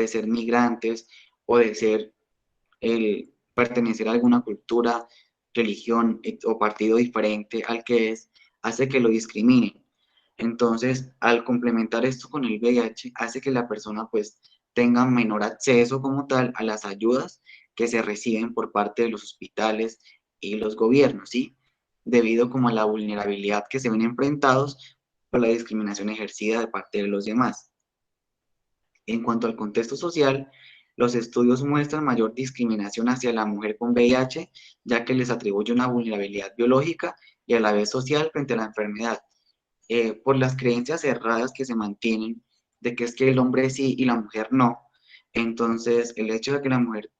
ser migrantes o de ser el pertenecer a alguna cultura, religión o partido diferente al que es, hace que lo discriminen. Entonces, al complementar esto con el VIH, hace que la persona pues tenga menor acceso como tal a las ayudas que se reciben por parte de los hospitales y los gobiernos, ¿sí? Debido como a la vulnerabilidad que se ven enfrentados por la discriminación ejercida de parte de los demás. En cuanto al contexto social, los estudios muestran mayor discriminación hacia la mujer con VIH, ya que les atribuye una vulnerabilidad biológica y a la vez social frente a la enfermedad, por las creencias erradas que se mantienen de que es que el hombre sí y la mujer no. Entonces, el hecho de que la mujer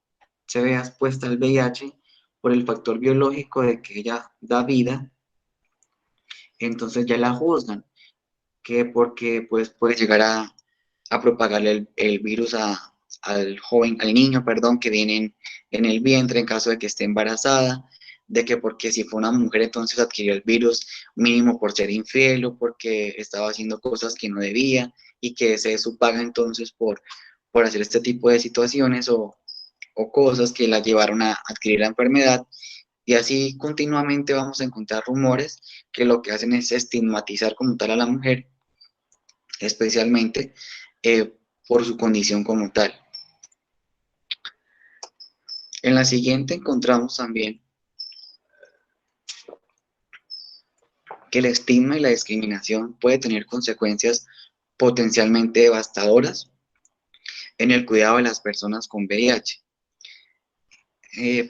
se vea expuesta al VIH por el factor biológico de que ella da vida, entonces ya la juzgan, que porque pues puede llegar a propagarle el virus al joven, al niño, perdón, que viene en el vientre en caso de que esté embarazada, de que porque si fue una mujer entonces adquirió el virus mínimo por ser infiel o porque estaba haciendo cosas que no debía y que se su paga entonces por hacer este tipo de situaciones o cosas que la llevaron a adquirir la enfermedad. Y así continuamente vamos a encontrar rumores que lo que hacen es estigmatizar como tal a la mujer, especialmente por su condición como tal. En la siguiente encontramos también que el estigma y la discriminación puede tener consecuencias potencialmente devastadoras en el cuidado de las personas con VIH.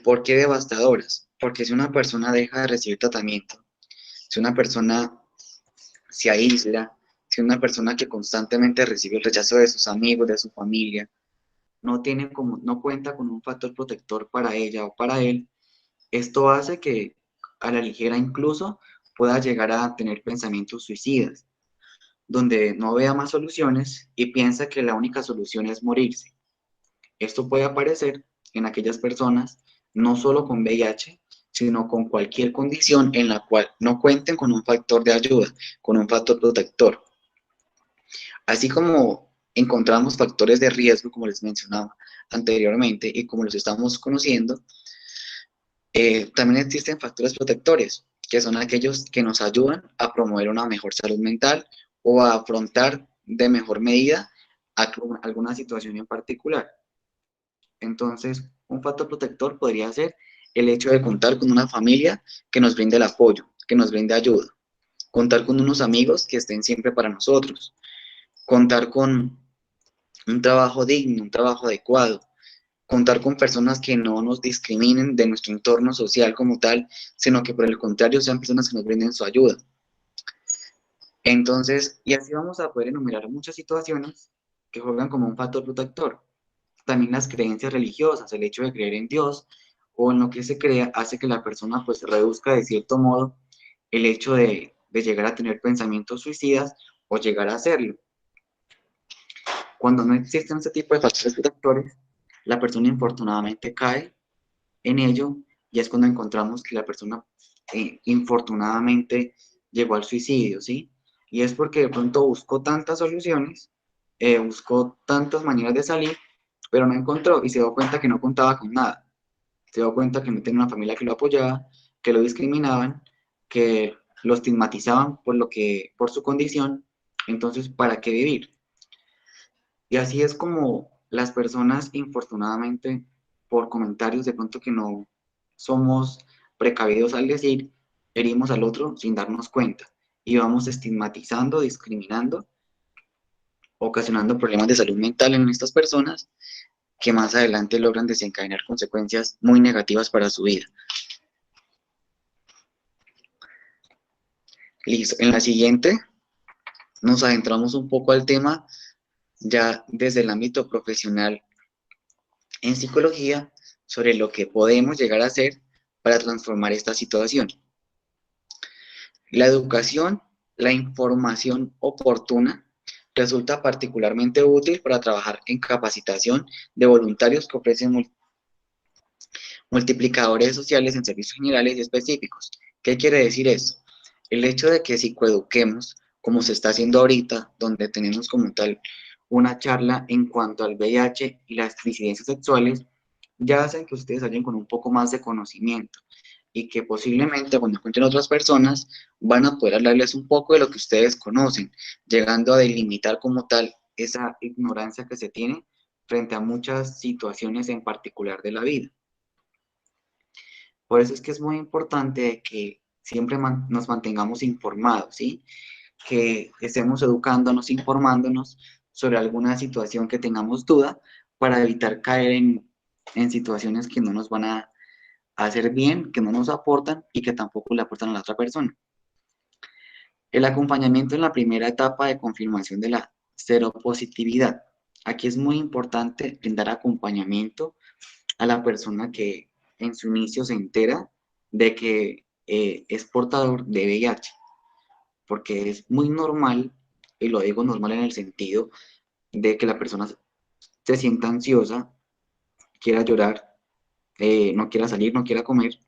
¿Por qué devastadoras? Porque si una persona deja de recibir tratamiento, si una persona se aísla, si una persona que constantemente recibe el rechazo de sus amigos, de su familia, no cuenta con un factor protector para ella o para él, esto hace que a la ligera incluso pueda llegar a tener pensamientos suicidas, donde no vea más soluciones y piensa que la única solución es morirse. Esto puede aparecer en aquellas personas no solo con VIH, sino con cualquier condición en la cual no cuenten con un factor de ayuda, con un factor protector. Así como encontramos factores de riesgo, como les mencionaba anteriormente, y como los estamos conociendo, también existen factores protectores, que son aquellos que nos ayudan a promover una mejor salud mental o a afrontar de mejor medida alguna situación en particular. Entonces, un factor protector podría ser el hecho de contar con una familia que nos brinde el apoyo, que nos brinde ayuda, contar con unos amigos que estén siempre para nosotros, contar con un trabajo digno, un trabajo adecuado, contar con personas que no nos discriminen de nuestro entorno social como tal, sino que por el contrario sean personas que nos brinden su ayuda. Entonces, y así vamos a poder enumerar muchas situaciones que juegan como un factor protector. También las creencias religiosas, el hecho de creer en Dios o en lo que se crea, hace que la persona pues reduzca de cierto modo el hecho de llegar a tener pensamientos suicidas o llegar a hacerlo. Cuando no existen este tipo de factores protectores, la persona infortunadamente cae en ello y es cuando encontramos que la persona infortunadamente llegó al suicidio, ¿sí? Y es porque de pronto buscó tantas soluciones, buscó tantas maneras de salir, pero no encontró y se dio cuenta que no contaba con nada. Se dio cuenta que no tenía una familia que lo apoyaba, que lo discriminaban, que lo estigmatizaban por su condición. Entonces, ¿para qué vivir? Y así es como las personas, infortunadamente, por comentarios de pronto que no somos precavidos al decir, herimos al otro sin darnos cuenta y vamos estigmatizando, discriminando, ocasionando problemas de salud mental en estas personas que más adelante logran desencadenar consecuencias muy negativas para su vida. Listo. En la siguiente nos adentramos un poco al tema ya desde el ámbito profesional en psicología sobre lo que podemos llegar a hacer para transformar esta situación. La educación, la información oportuna resulta particularmente útil para trabajar en capacitación de voluntarios que ofrecen multiplicadores sociales en servicios generales y específicos. ¿Qué quiere decir esto? El hecho de que psicoeduquemos, como se está haciendo ahorita, donde tenemos como tal una charla en cuanto al VIH y las disidencias sexuales, ya hacen que ustedes vayan con un poco más de conocimiento y que posiblemente cuando encuentren otras personas van a poder hablarles un poco de lo que ustedes conocen, llegando a delimitar como tal esa ignorancia que se tiene frente a muchas situaciones en particular de la vida. Por eso es que es muy importante que siempre nos mantengamos informados, ¿sí? Que estemos educándonos, informándonos sobre alguna situación que tengamos duda para evitar caer en situaciones que no nos van a hacer bien, que no nos aportan y que tampoco le aportan a la otra persona. El acompañamiento en la primera etapa de confirmación de la seropositividad. Aquí es muy importante brindar acompañamiento a la persona que en su inicio se entera de que es portador de VIH, porque es muy normal, y lo digo normal en el sentido de que la persona se sienta ansiosa, quiera llorar, no quiera salir, no quiera comer,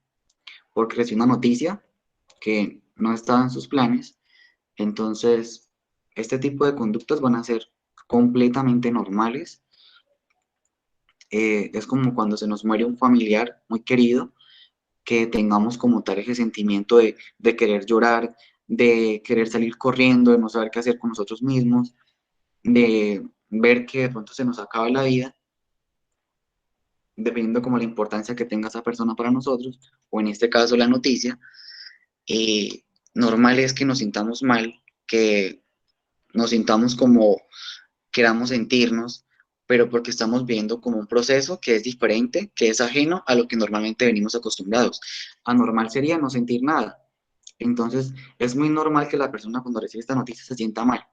porque recibe una noticia que no estaba en sus planes. Entonces, este tipo de conductas van a ser completamente normales. Es como cuando se nos muere un familiar muy querido, que tengamos como tal ese sentimiento de querer llorar, de querer salir corriendo, de no saber qué hacer con nosotros mismos, de ver que de pronto se nos acaba la vida, dependiendo como la importancia que tenga esa persona para nosotros, o en este caso la noticia. Normal es que nos sintamos mal, que nos sintamos como queramos sentirnos, pero porque estamos viendo como un proceso que es diferente, que es ajeno a lo que normalmente venimos acostumbrados. Anormal sería no sentir nada. Entonces, es muy normal que la persona cuando recibe esta noticia se sienta mal,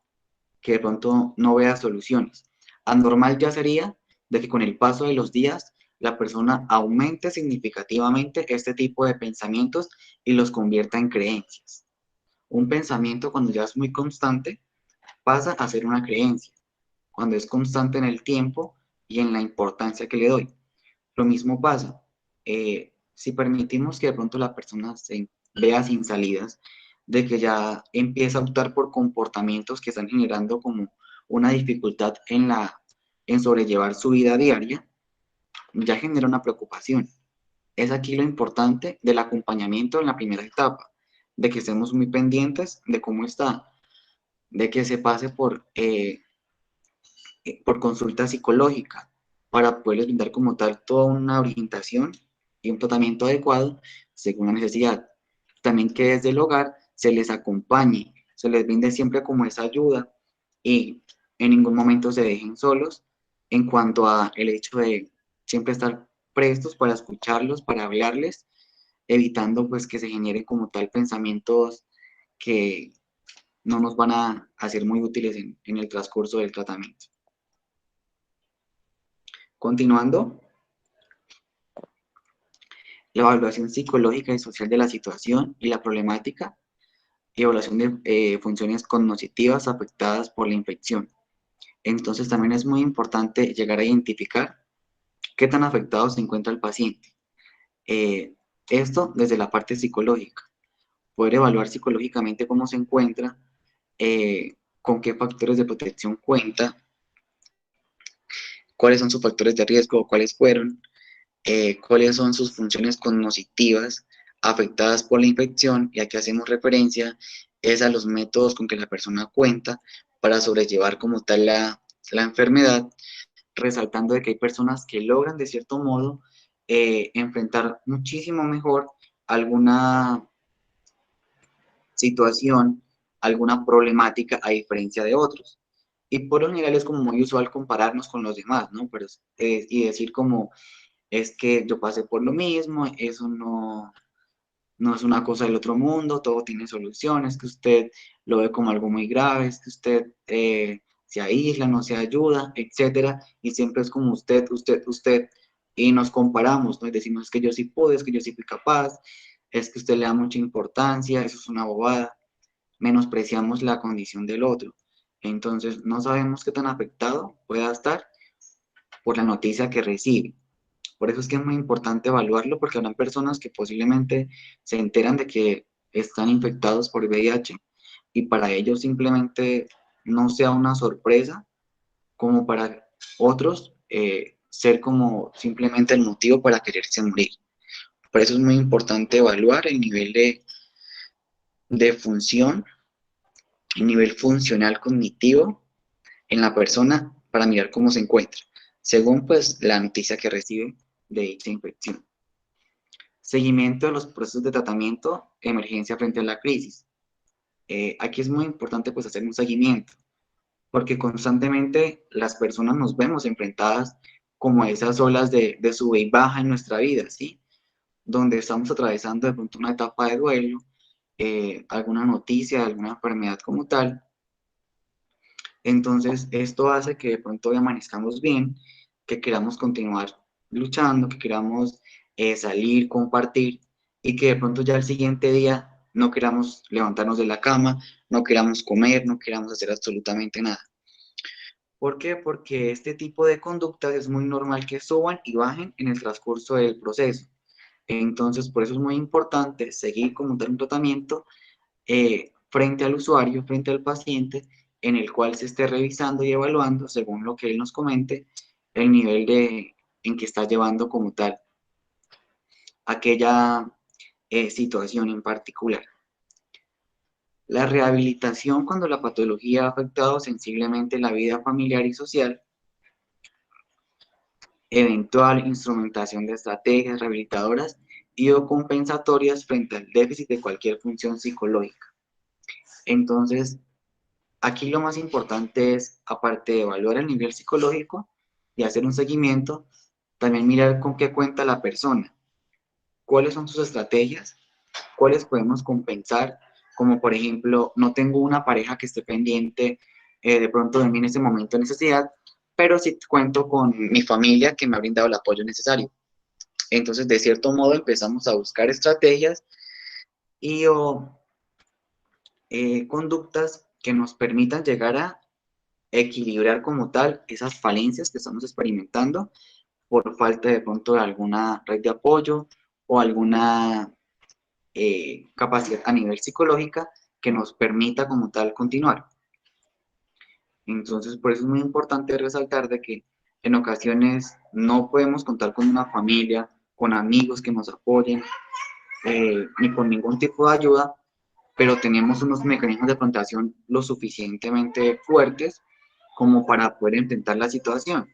que de pronto no vea soluciones. Anormal ya sería de que con el paso de los días la persona aumente significativamente este tipo de pensamientos y los convierta en creencias. Un pensamiento cuando ya es muy constante pasa a ser una creencia, cuando es constante en el tiempo y en la importancia que le doy. Lo mismo pasa, si permitimos que de pronto la persona se vea sin salidas, de que ya empieza a optar por comportamientos que están generando como una dificultad en sobrellevar su vida diaria, ya genera una preocupación. Es aquí lo importante del acompañamiento en la primera etapa, de que estemos muy pendientes de cómo está, de que se pase por consulta psicológica para poderles brindar como tal toda una orientación y un tratamiento adecuado según la necesidad. También que desde el hogar se les acompañe, se les brinde siempre como esa ayuda y en ningún momento se dejen solos en cuanto a el hecho de siempre estar prestos para escucharlos, para hablarles, evitando pues que se generen como tal pensamientos que no nos van a ser muy útiles en el transcurso del tratamiento. Continuando, la evaluación psicológica y social de la situación y la problemática, y evaluación de funciones cognitivas afectadas por la infección. Entonces también es muy importante llegar a identificar qué tan afectado se encuentra el paciente. Esto desde la parte psicológica, poder evaluar psicológicamente cómo se encuentra, con qué factores de protección cuenta, cuáles son sus factores de riesgo, cuáles fueron, cuáles son sus funciones cognitivas afectadas por la infección, y aquí hacemos referencia es a los métodos con que la persona cuenta para sobrellevar como tal la enfermedad, resaltando de que hay personas que logran de cierto modo enfrentar muchísimo mejor alguna situación, alguna problemática a diferencia de otros. Y por lo general es como muy usual compararnos con los demás, ¿no? Pero, y decir como, es que yo pasé por lo mismo, eso no es una cosa del otro mundo, todo tiene soluciones, que usted lo ve como algo muy grave, es que usted se aísla, no se ayuda, etcétera, y siempre es como usted, y nos comparamos, ¿no? Y decimos, es que yo sí pude, es que yo sí fui capaz, es que usted le da mucha importancia, eso es una bobada, menospreciamos la condición del otro. Entonces, no sabemos qué tan afectado pueda estar por la noticia que recibe. Por eso es que es muy importante evaluarlo, porque habrán personas que posiblemente se enteran de que están infectados por VIH y para ellos simplemente no sea una sorpresa, como para otros ser como simplemente el motivo para quererse morir. Por eso es muy importante evaluar el nivel de función, el nivel funcional cognitivo en la persona para mirar cómo se encuentra, según pues la noticia que recibe de dicha infección. Seguimiento de los procesos de tratamiento, emergencia frente a la crisis. Aquí es muy importante pues hacer un seguimiento, porque constantemente las personas nos vemos enfrentadas como a esas olas de sube y baja en nuestra vida, ¿sí? Donde estamos atravesando de pronto una etapa de duelo, alguna noticia, alguna enfermedad como tal. Entonces esto hace que de pronto hoy amanezcamos bien, que queramos continuar luchando, que queramos salir, compartir, y que de pronto ya el siguiente día no queramos levantarnos de la cama, no queramos comer, no queramos hacer absolutamente nada. ¿Por qué? Porque este tipo de conductas es muy normal que suban y bajen en el transcurso del proceso. Entonces, por eso es muy importante seguir como un tratamiento frente al usuario, frente al paciente, en el cual se esté revisando y evaluando, según lo que él nos comente, el nivel en que está llevando como tal aquella situación en particular. La rehabilitación cuando la patología ha afectado sensiblemente la vida familiar y social, eventual instrumentación de estrategias rehabilitadoras y o compensatorias frente al déficit de cualquier función psicológica. Entonces, aquí lo más importante es, aparte de evaluar el nivel psicológico y hacer un seguimiento, también mirar con qué cuenta la persona, cuáles son sus estrategias, cuáles podemos compensar, como por ejemplo, no tengo una pareja que esté pendiente de pronto de mí en ese momento de necesidad, pero sí cuento con mi familia que me ha brindado el apoyo necesario. Entonces, de cierto modo, empezamos a buscar estrategias y conductas que nos permitan llegar a equilibrar como tal esas falencias que estamos experimentando por falta de pronto de alguna red de apoyo o alguna capacidad a nivel psicológica que nos permita como tal continuar. Entonces, por eso es muy importante resaltar de que en ocasiones no podemos contar con una familia, con amigos que nos apoyen, ni con ningún tipo de ayuda, pero tenemos unos mecanismos de afrontación lo suficientemente fuertes como para poder enfrentar la situación.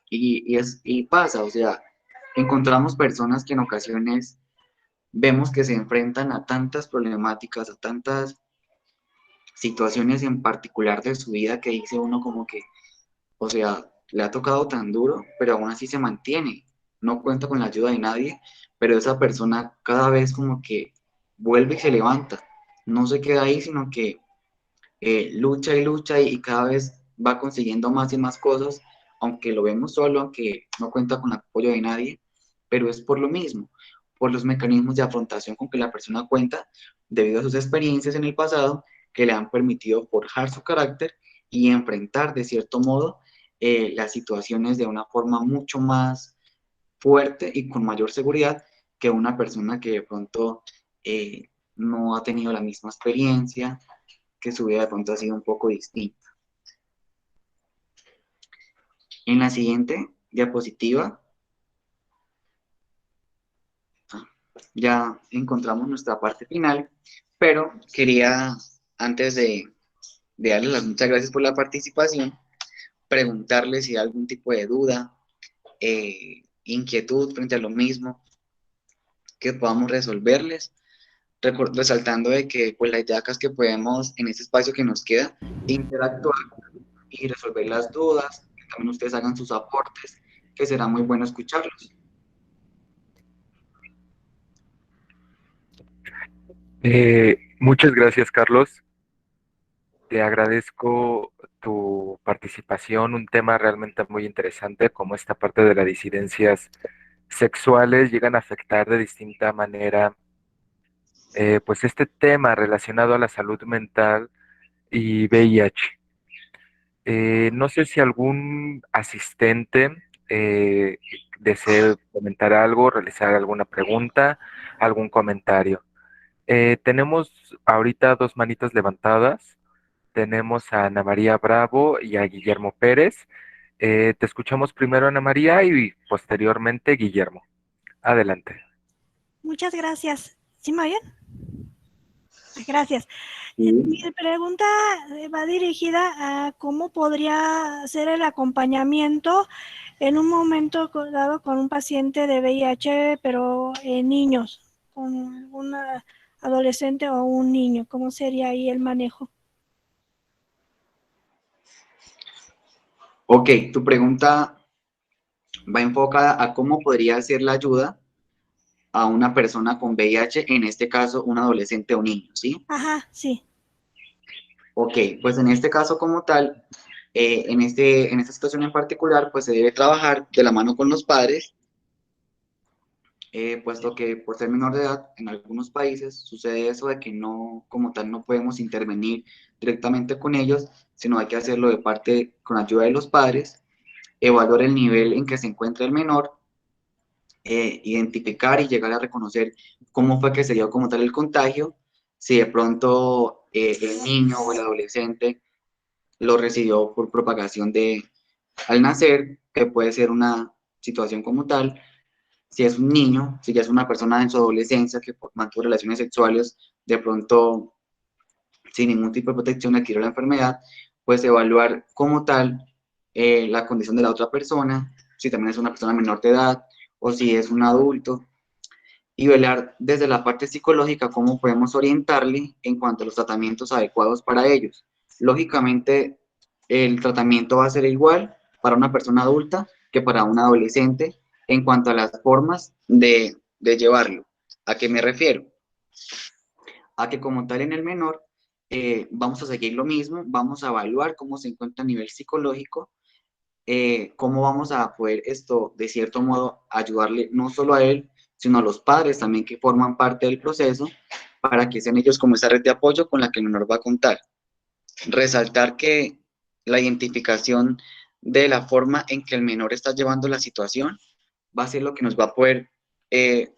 Y pasa, o sea, encontramos personas que en ocasiones vemos que se enfrentan a tantas problemáticas, a tantas situaciones en particular de su vida que dice uno como que, o sea, le ha tocado tan duro, pero aún así se mantiene, no cuenta con la ayuda de nadie, pero esa persona cada vez como que vuelve y se levanta, no se queda ahí, sino que lucha y lucha y cada vez va consiguiendo más y más cosas, aunque lo vemos solo, aunque no cuenta con el apoyo de nadie, pero es por lo mismo, por los mecanismos de afrontación con que la persona cuenta debido a sus experiencias en el pasado que le han permitido forjar su carácter y enfrentar de cierto modo las situaciones de una forma mucho más fuerte y con mayor seguridad que una persona que de pronto no ha tenido la misma experiencia, que su vida de pronto ha sido un poco distinta. En la siguiente diapositiva ya encontramos nuestra parte final, pero quería, antes de darles las muchas gracias por la participación, preguntarles si hay algún tipo de duda, inquietud frente a lo mismo, que podamos resolverles, resaltando de que pues la idea acá es que podemos, en este espacio que nos queda, interactuar y resolver las dudas, que también ustedes hagan sus aportes, que será muy bueno escucharlos. Muchas gracias, Carlos. Te agradezco tu participación, un tema realmente muy interesante, como esta parte de las disidencias sexuales llegan a afectar de distinta manera, pues este tema relacionado a la salud mental y VIH. No sé si algún asistente desee comentar algo, realizar alguna pregunta, algún comentario. Tenemos ahorita dos manitas levantadas. Tenemos a Ana María Bravo y a Guillermo Pérez. Te escuchamos primero, Ana María, y posteriormente Guillermo. Adelante. Muchas gracias. ¿Sí me oyen? Gracias. Mi Sí. pregunta va dirigida a cómo podría ser el acompañamiento en un momento dado con un paciente de VIH, pero en niños, con un adolescente o un niño. ¿Cómo sería ahí el manejo? Ok, tu pregunta va enfocada a cómo podría ser la ayuda a una persona con VIH, en este caso un adolescente o niño, ¿sí? Ajá, sí. Ok, pues en este caso como tal, en esta situación en particular, pues se debe trabajar de la mano con los padres, puesto que por ser menor de edad, en algunos países sucede eso de que no, como tal, no podemos intervenir directamente con ellos, sino hay que hacerlo de parte, con ayuda de los padres, evaluar el nivel en que se encuentra el menor, identificar y llegar a reconocer cómo fue que se dio como tal el contagio, si de pronto el niño o el adolescente lo recibió por propagación de al nacer, que puede ser una situación como tal, si es un niño, si ya es una persona en su adolescencia que mantuvo relaciones sexuales, de pronto sin ningún tipo de protección adquirió la enfermedad, pues evaluar como tal la condición de la otra persona, si también es una persona menor de edad o si es un adulto, y velar desde la parte psicológica cómo podemos orientarle en cuanto a los tratamientos adecuados para ellos. Lógicamente, el tratamiento va a ser igual para una persona adulta que para un adolescente en cuanto a las formas de llevarlo. ¿A qué me refiero? A que como tal en el menor, vamos a seguir lo mismo, vamos a evaluar cómo se encuentra a nivel psicológico, cómo vamos a poder esto, de cierto modo, ayudarle no solo a él, sino a los padres también que forman parte del proceso, para que sean ellos como esa red de apoyo con la que el menor va a contar. Resaltar que la identificación de la forma en que el menor está llevando la situación va a ser lo que nos va a poder,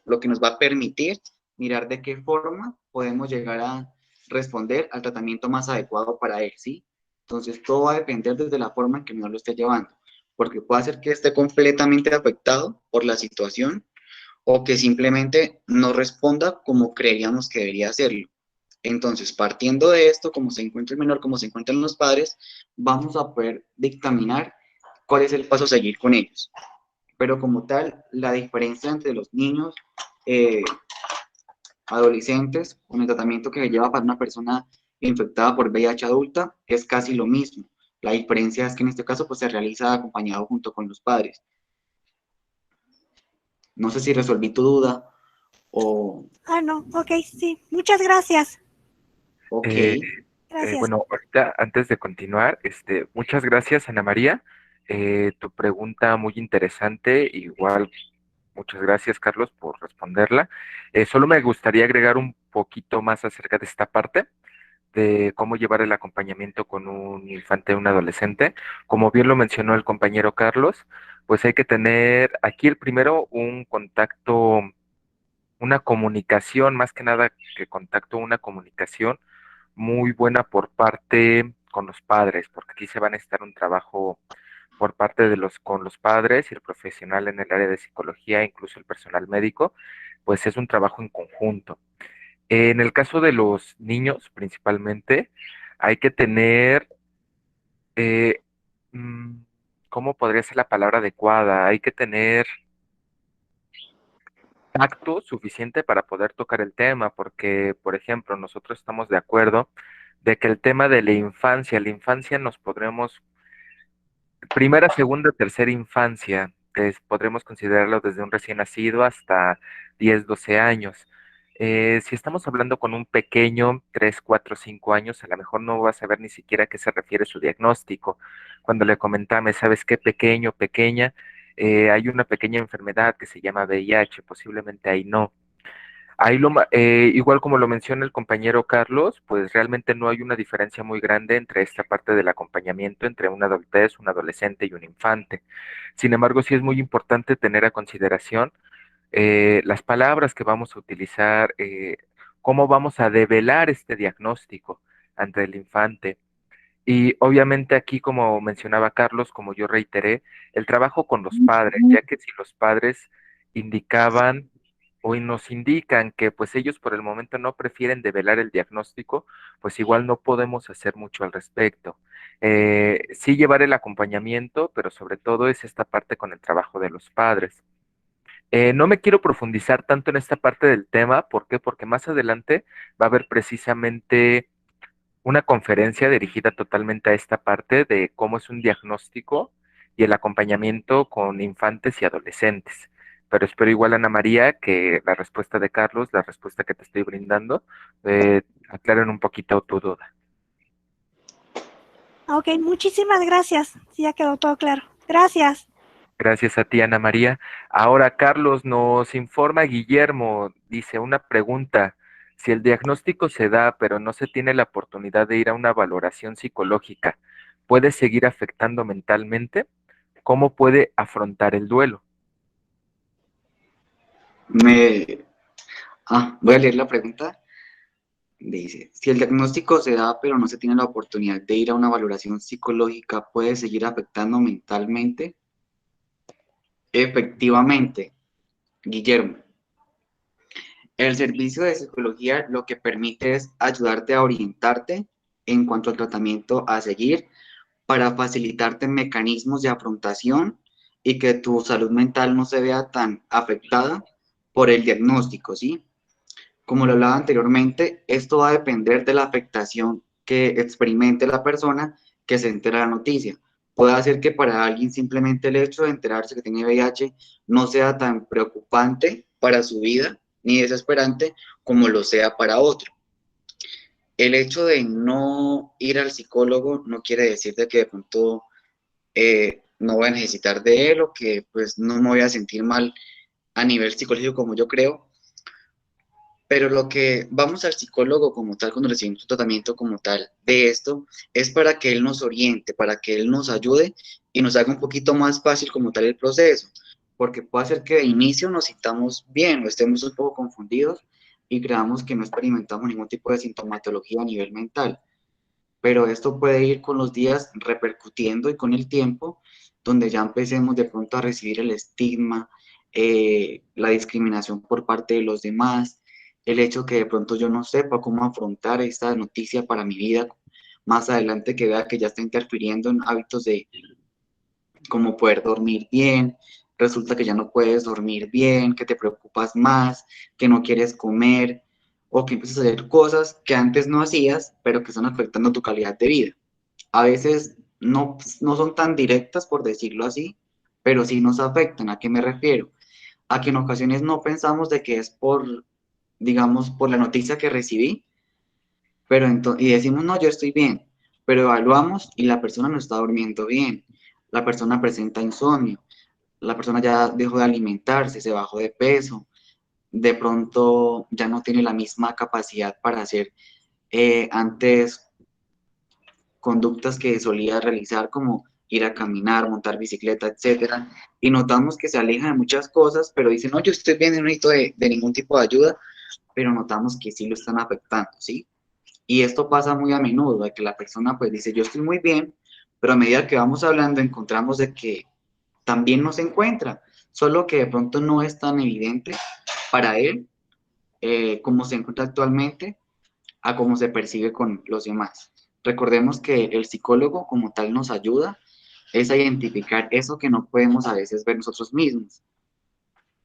lo que nos va a permitir mirar de qué forma podemos llegar a responder al tratamiento más adecuado para él, ¿sí? Entonces, todo va a depender desde la forma en que el menor lo esté llevando, porque puede ser que esté completamente afectado por la situación o que simplemente no responda como creeríamos que debería hacerlo. Entonces, partiendo de esto, como se encuentra el menor, como se encuentran los padres, vamos a poder dictaminar cuál es el paso a seguir con ellos. Pero como tal, la diferencia entre los niños, eh, adolescentes, con el tratamiento que se lleva para una persona infectada por VIH adulta, es casi lo mismo. La diferencia es que en este caso pues, se realiza acompañado junto con los padres. No sé si resolví tu duda o... Ah, no, ok, sí. Muchas gracias. Ok, Eh, Gracias. bueno, ahorita antes de continuar, muchas gracias, Ana María. Tu pregunta muy interesante, igual muchas gracias, Carlos, por responderla. Solo me gustaría agregar un poquito más acerca de esta parte de cómo llevar el acompañamiento con un infante o un adolescente. Como bien lo mencionó el compañero Carlos, pues hay que tener aquí el primero un contacto, una comunicación, más que nada que contacto, una comunicación muy buena por parte con los padres, porque aquí se va a necesitar un trabajo por parte de con los padres y el profesional en el área de psicología, incluso el personal médico, pues es un trabajo en conjunto. En el caso de los niños, principalmente, hay que tener, eh, mm, ¿cómo podría ser la palabra adecuada? Hay que tener tacto suficiente para poder tocar el tema, porque, por ejemplo, nosotros estamos de acuerdo de que el tema de la infancia nos podremos, primera, segunda, tercera infancia, podremos considerarlo desde un recién nacido hasta 10, 12 años. Si estamos hablando con un pequeño, 3, 4, 5 años, a lo mejor no vas a saber ni siquiera a qué se refiere su diagnóstico. Cuando le comentame, ¿sabes qué pequeño, pequeña? Hay una pequeña enfermedad que se llama VIH, posiblemente ahí no. Igual como lo menciona el compañero Carlos, pues realmente no hay una diferencia muy grande entre esta parte del acompañamiento entre una adultez, un adolescente y un infante. Sin embargo, sí es muy importante tener a consideración las palabras que vamos a utilizar, cómo vamos a develar este diagnóstico ante el infante. Y obviamente aquí, como mencionaba Carlos, como yo reiteré, el trabajo con los padres, ya que si los padres indicaban o nos indican que pues ellos por el momento no prefieren develar el diagnóstico, pues igual no podemos hacer mucho al respecto. Sí llevar el acompañamiento, pero sobre todo es esta parte con el trabajo de los padres. No me quiero profundizar tanto en esta parte del tema, ¿por qué? Porque más adelante va a haber precisamente una conferencia dirigida totalmente a esta parte de cómo es un diagnóstico y el acompañamiento con infantes y adolescentes. Pero espero igual, Ana María, que la respuesta de Carlos, la respuesta que te estoy brindando, aclaren un poquito tu duda. Ok, muchísimas gracias. Sí, ya quedó todo claro. Gracias. Gracias a ti, Ana María. Ahora, Carlos, nos informa Guillermo, dice una pregunta. Si el diagnóstico se da, pero no se tiene la oportunidad de ir a una valoración psicológica, ¿puede seguir afectando mentalmente? ¿Cómo puede afrontar el duelo? voy a leer la pregunta. Dice, si el diagnóstico se da pero no se tiene la oportunidad de ir a una valoración psicológica, ¿puede seguir afectando mentalmente? Efectivamente, Guillermo. El servicio de psicología lo que permite es ayudarte a orientarte en cuanto al tratamiento a seguir para facilitarte mecanismos de afrontación y que tu salud mental no se vea tan afectada por el diagnóstico, ¿sí? Como lo hablaba anteriormente, esto va a depender de la afectación que experimente la persona que se entera de la noticia. Puede hacer que para alguien simplemente el hecho de enterarse que tiene VIH no sea tan preocupante para su vida ni desesperante como lo sea para otro. El hecho de no ir al psicólogo no quiere decir de que de pronto no voy a necesitar de él o que pues no me voy a sentir mal a nivel psicológico como yo creo. Pero lo que vamos al psicólogo como tal, cuando recibimos un tratamiento como tal de esto, es para que él nos oriente, para que él nos ayude y nos haga un poquito más fácil como tal el proceso, porque puede ser que de inicio nos sintamos bien o estemos un poco confundidos y creamos que no experimentamos ningún tipo de sintomatología a nivel mental, pero esto puede ir con los días repercutiendo y con el tiempo, donde ya empecemos de pronto a recibir el estigma, la discriminación por parte de los demás, el hecho que de pronto yo no sepa cómo afrontar esta noticia para mi vida, más adelante que vea que ya está interfiriendo en hábitos de cómo poder dormir bien, resulta que ya no puedes dormir bien, que te preocupas más, que no quieres comer, o que empiezas a hacer cosas que antes no hacías, pero que están afectando tu calidad de vida. A veces no son tan directas, por decirlo así, pero sí nos afectan. ¿A qué me refiero? A que en ocasiones no pensamos de que es por, digamos, por la noticia que recibí, pero y decimos, no, yo estoy bien, pero evaluamos y la persona no está durmiendo bien, la persona presenta insomnio, la persona ya dejó de alimentarse, se bajó de peso, de pronto ya no tiene la misma capacidad para hacer antes conductas que solía realizar como ir a caminar, montar bicicleta, etcétera, y notamos que se aleja de muchas cosas, pero dicen, no, yo estoy bien, no necesito de ningún tipo de ayuda, pero notamos que sí lo están afectando, ¿sí? Y esto pasa muy a menudo, de que la persona pues dice, yo estoy muy bien, pero a medida que vamos hablando encontramos de que también no se encuentra, solo que de pronto no es tan evidente para él como se encuentra actualmente a cómo se percibe con los demás. Recordemos que el psicólogo como tal nos ayuda es a identificar eso que no podemos a veces ver nosotros mismos.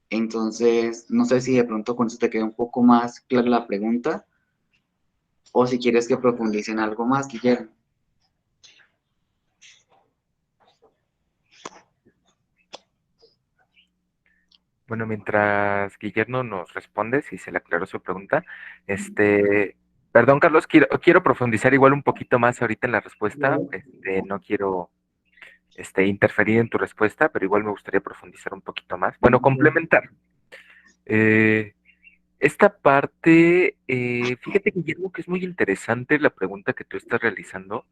Entonces, no sé si de pronto con eso te queda un poco más clara la pregunta o si quieres que profundice en algo más, Guillermo. Bueno, mientras Guillermo nos responde, si se le aclaró su pregunta, perdón, Carlos, quiero profundizar igual un poquito más ahorita en la respuesta, no quiero, interferir en tu respuesta, pero igual me gustaría profundizar un poquito más. Bueno, complementar. Eh, Esta parte, fíjate, Guillermo, que es muy interesante la pregunta que tú estás realizando.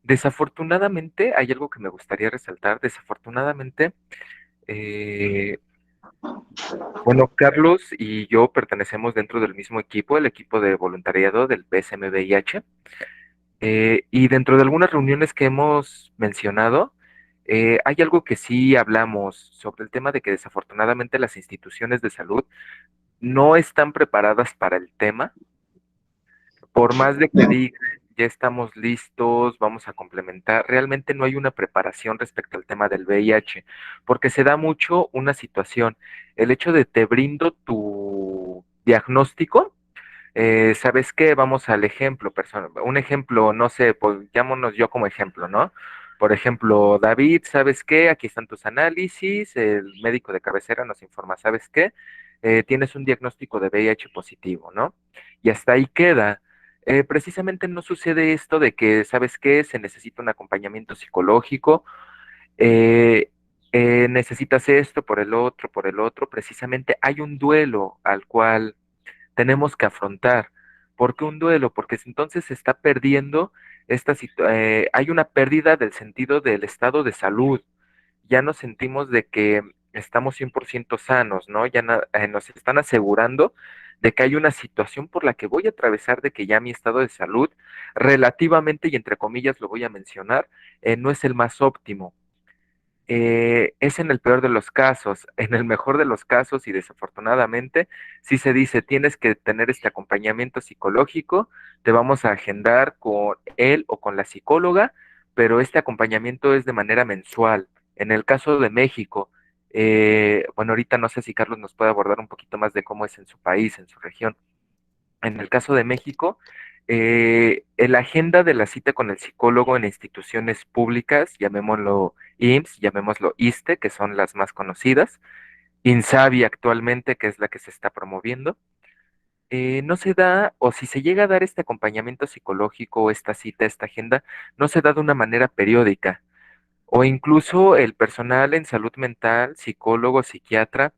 Desafortunadamente, hay algo que me gustaría resaltar. Desafortunadamente, eh, bueno, Carlos y yo pertenecemos dentro del mismo equipo, el equipo de voluntariado del PSMVIH, y dentro de algunas reuniones que hemos mencionado, hay algo que sí hablamos sobre el tema de que desafortunadamente las instituciones de salud no están preparadas para el tema. Por más de que digan, ya estamos listos, vamos a complementar, realmente no hay una preparación respecto al tema del VIH, porque se da mucho una situación, el hecho de te brindo tu diagnóstico, ¿sabes qué? Vamos al ejemplo, un ejemplo, no sé, pues llámonos yo como ejemplo, ¿no? Por ejemplo, David, ¿sabes qué? Aquí están tus análisis, el médico de cabecera nos informa, ¿sabes qué? Tienes un diagnóstico de VIH positivo, ¿no? Y hasta ahí queda. Precisamente no sucede esto de que, ¿sabes qué? Se necesita un acompañamiento psicológico, eh, necesitas esto por el otro. Precisamente hay un duelo al cual tenemos que afrontar. ¿Por qué un duelo? Porque entonces se está perdiendo hay una pérdida del sentido del estado de salud. Ya nos sentimos de que estamos 100% sanos, ¿no? Ya nos están asegurando de que hay una situación por la que voy a atravesar, de que ya mi estado de salud, relativamente, y entre comillas lo voy a mencionar, no es el más óptimo. Es en el peor de los casos. En el mejor de los casos, y desafortunadamente, sí se dice, tienes que tener este acompañamiento psicológico, te vamos a agendar con él o con la psicóloga, pero este acompañamiento es de manera mensual. En el caso de México, bueno, ahorita no sé si Carlos nos puede abordar un poquito más de cómo es en su país, en su región. En el caso de México, la agenda de la cita con el psicólogo en instituciones públicas, llamémoslo IMSS, llamémoslo ISSSTE, que son las más conocidas, INSABI actualmente, que es la que se está promoviendo, no se da, o si se llega a dar este acompañamiento psicológico, esta cita, esta agenda, no se da de una manera periódica. O incluso el personal en salud mental, psicólogo, psiquiatra,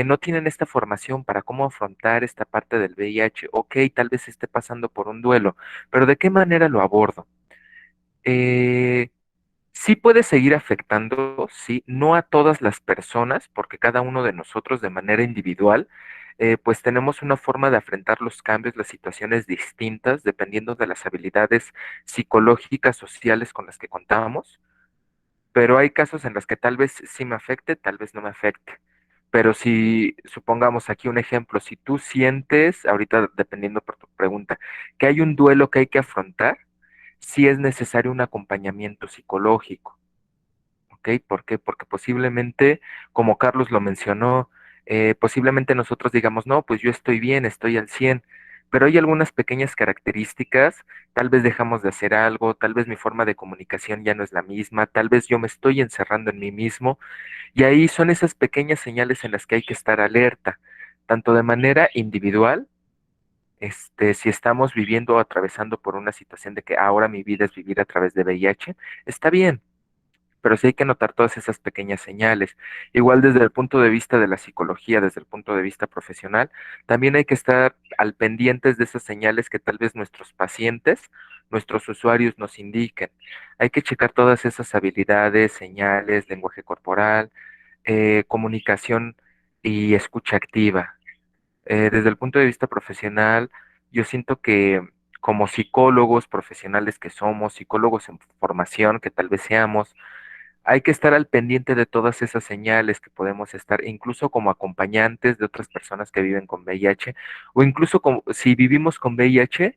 no tienen esta formación para cómo afrontar esta parte del VIH. Ok, tal vez esté pasando por un duelo, pero ¿de qué manera lo abordo? Eh, sí puede seguir afectando, sí, no a todas las personas, porque cada uno de nosotros de manera individual, pues tenemos una forma de afrontar los cambios, las situaciones distintas, dependiendo de las habilidades psicológicas, sociales con las que contamos, pero hay casos en los que tal vez sí me afecte, tal vez no me afecte. Pero si, supongamos aquí un ejemplo, si tú sientes, ahorita dependiendo por tu pregunta, que hay un duelo que hay que afrontar, sí es necesario un acompañamiento psicológico. ¿Ok? ¿Por qué? Porque posiblemente, como Carlos lo mencionó, posiblemente nosotros digamos, no, pues yo estoy bien, estoy al 100, pero hay algunas pequeñas características, tal vez dejamos de hacer algo, tal vez mi forma de comunicación ya no es la misma, tal vez yo me estoy encerrando en mí mismo, y ahí son esas pequeñas señales en las que hay que estar alerta, tanto de manera individual, si estamos viviendo o atravesando por una situación de que ahora mi vida es vivir a través de VIH, está bien, pero sí hay que notar todas esas pequeñas señales. Igual desde el punto de vista de la psicología, desde el punto de vista profesional, también hay que estar al pendientes de esas señales que tal vez nuestros pacientes, nuestros usuarios nos indiquen. Hay que checar todas esas habilidades, señales, lenguaje corporal, comunicación y escucha activa. Desde el punto de vista profesional, yo siento que como psicólogos profesionales que somos, psicólogos en formación que tal vez seamos, hay que estar al pendiente de todas esas señales que podemos estar, incluso como acompañantes de otras personas que viven con VIH, o incluso si vivimos con VIH,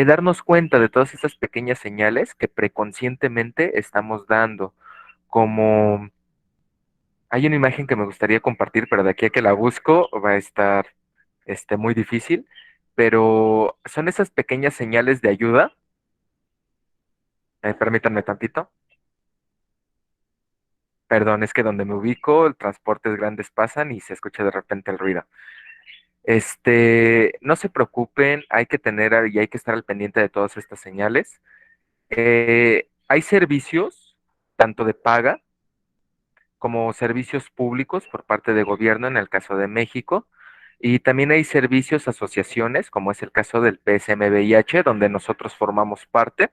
darnos cuenta de todas esas pequeñas señales que preconscientemente estamos dando. Como hay una imagen que me gustaría compartir, pero de aquí a que la busco va a estar muy difícil, pero son esas pequeñas señales de ayuda. Permítanme tantito. Perdón, es que donde me ubico, el transportes grandes pasan y se escucha de repente el ruido. No se preocupen, hay que tener y hay que estar al pendiente de todas estas señales. Hay servicios, tanto de paga como servicios públicos por parte de gobierno en el caso de México. Y también hay servicios, asociaciones, como es el caso del PSMVIH, donde nosotros formamos parte,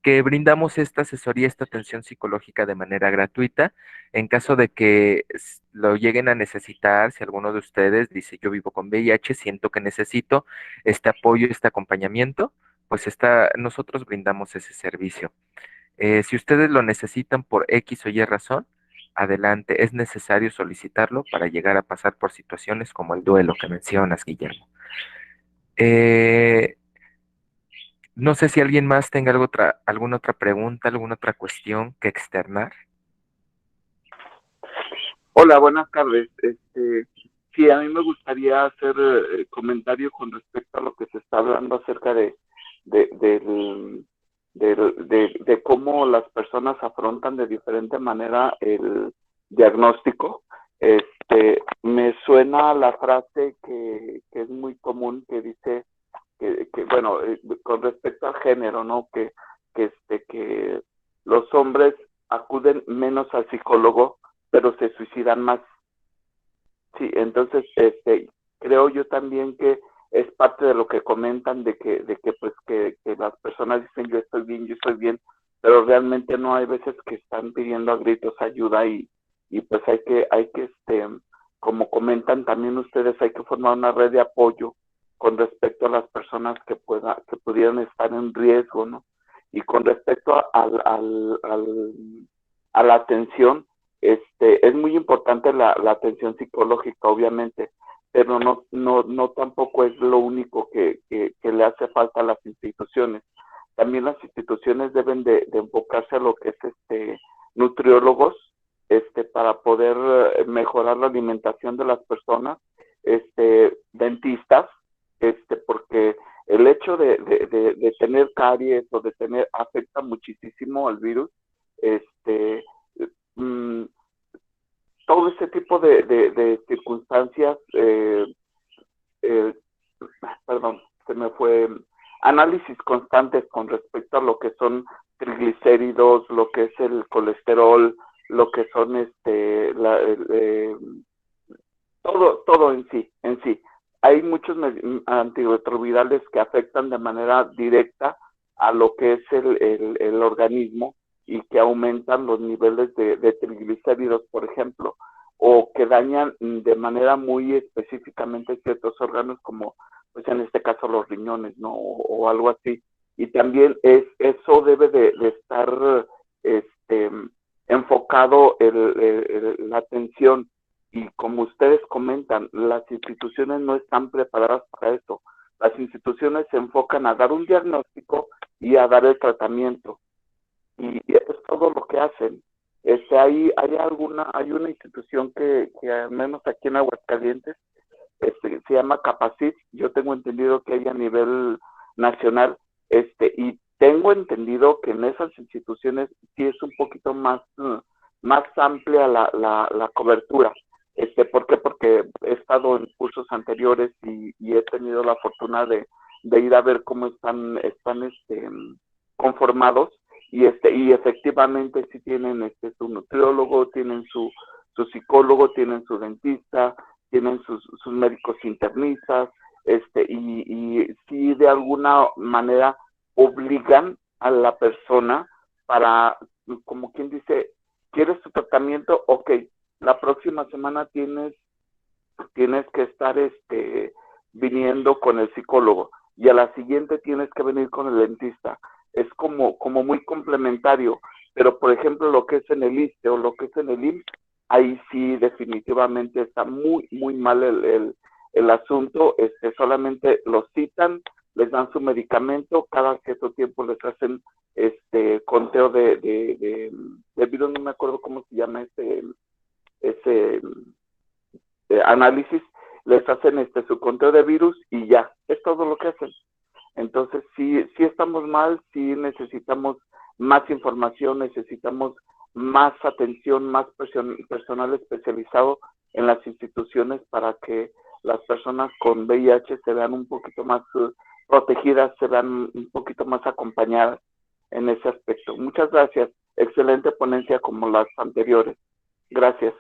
que brindamos esta asesoría, esta atención psicológica de manera gratuita. En caso de que lo lleguen a necesitar, si alguno de ustedes dice yo vivo con VIH, siento que necesito este apoyo, este acompañamiento, pues nosotros brindamos ese servicio. Si ustedes lo necesitan por X o Y razón, adelante, es necesario solicitarlo para llegar a pasar por situaciones como el duelo que mencionas, Guillermo. Eh, no sé si alguien más tenga alguna otra pregunta, alguna otra cuestión que externar. Hola, buenas tardes. Sí, a mí me gustaría hacer comentario con respecto a lo que se está hablando acerca de, del- de cómo las personas afrontan de diferente manera el diagnóstico. Me suena la frase que es muy común que dice bueno, con respecto al género, ¿no? Que los hombres acuden menos al psicólogo, pero se suicidan más. Sí, entonces, creo yo también que es parte de lo que comentan que las personas dicen yo estoy bien, pero realmente no, hay veces que están pidiendo a gritos ayuda y pues como comentan también ustedes, hay que formar una red de apoyo con respecto a las personas que pudieran estar en riesgo, ¿no? Y con respecto a la atención, es muy importante la atención psicológica, obviamente, pero no tampoco es lo único que le hace falta a las instituciones. También las instituciones deben de enfocarse a lo que es nutriólogos, para poder mejorar la alimentación de las personas, dentistas, porque el hecho de tener caries o de tener afecta muchísimo al virus, este, mm, todo ese tipo de circunstancias, eh, perdón, se me fue, análisis constantes con respecto a lo que son triglicéridos, lo que es el colesterol, lo que son todo en sí. Hay muchos antirretrovirales que afectan de manera directa a lo que es el organismo y que aumentan los niveles de triglicéridos, por ejemplo, o que dañan de manera muy específicamente ciertos órganos como, pues en este caso, los riñones, ¿no? O algo así. Y también eso debe de estar enfocado la atención. Y como ustedes comentan, las instituciones no están preparadas para eso. Las instituciones se enfocan a dar un diagnóstico y a dar el tratamiento. Y eso es todo lo que hacen. Hay una institución que al menos aquí en Aguascalientes se llama Capacit. Yo tengo entendido que hay a nivel nacional, y tengo entendido que en esas instituciones sí es un poquito más amplia la cobertura. ¿Por qué? Porque he estado en cursos anteriores y he tenido la fortuna de ir a ver cómo están conformados, y efectivamente sí tienen su nutriólogo, tienen su psicólogo, tienen su dentista, tienen sus médicos internistas, y sí de alguna manera obligan a la persona para, como quien dice, ¿quieres tu tratamiento? Ok, la próxima semana tienes que estar viniendo con el psicólogo y a la siguiente tienes que venir con el dentista. Es como muy complementario, pero por ejemplo lo que es en el ISSSTE o lo que es en el IMSS, ahí sí definitivamente está muy, muy mal el asunto. Solamente los citan, les dan su medicamento, cada cierto tiempo les hacen conteo de virus, no me acuerdo cómo se llama ese análisis, les hacen su conteo de virus y ya, es todo lo que hacen. Entonces sí estamos mal, sí necesitamos más información, necesitamos más atención, más personal especializado en las instituciones para que las personas con VIH se vean un poquito más protegidas, se vean un poquito más acompañadas en ese aspecto. Muchas gracias, excelente ponencia como las anteriores. Gracias.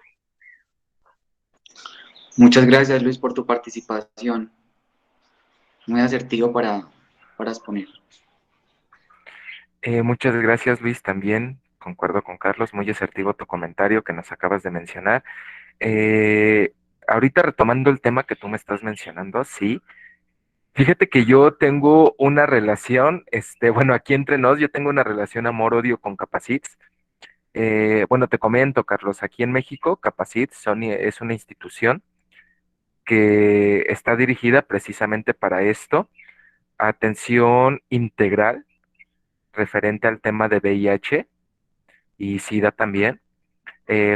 Muchas gracias, Luis, por tu participación. Muy asertivo para exponer. Muchas gracias, Luis, también. Concuerdo con Carlos, muy asertivo tu comentario que nos acabas de mencionar. Ahorita retomando el tema que tú me estás mencionando, sí. Fíjate que yo tengo una relación, bueno, aquí entre nos, yo tengo una relación amor-odio con Capacits. Bueno, te comento, Carlos, aquí en México, Capacit es una institución que está dirigida precisamente para esto, atención integral referente al tema de VIH y SIDA también.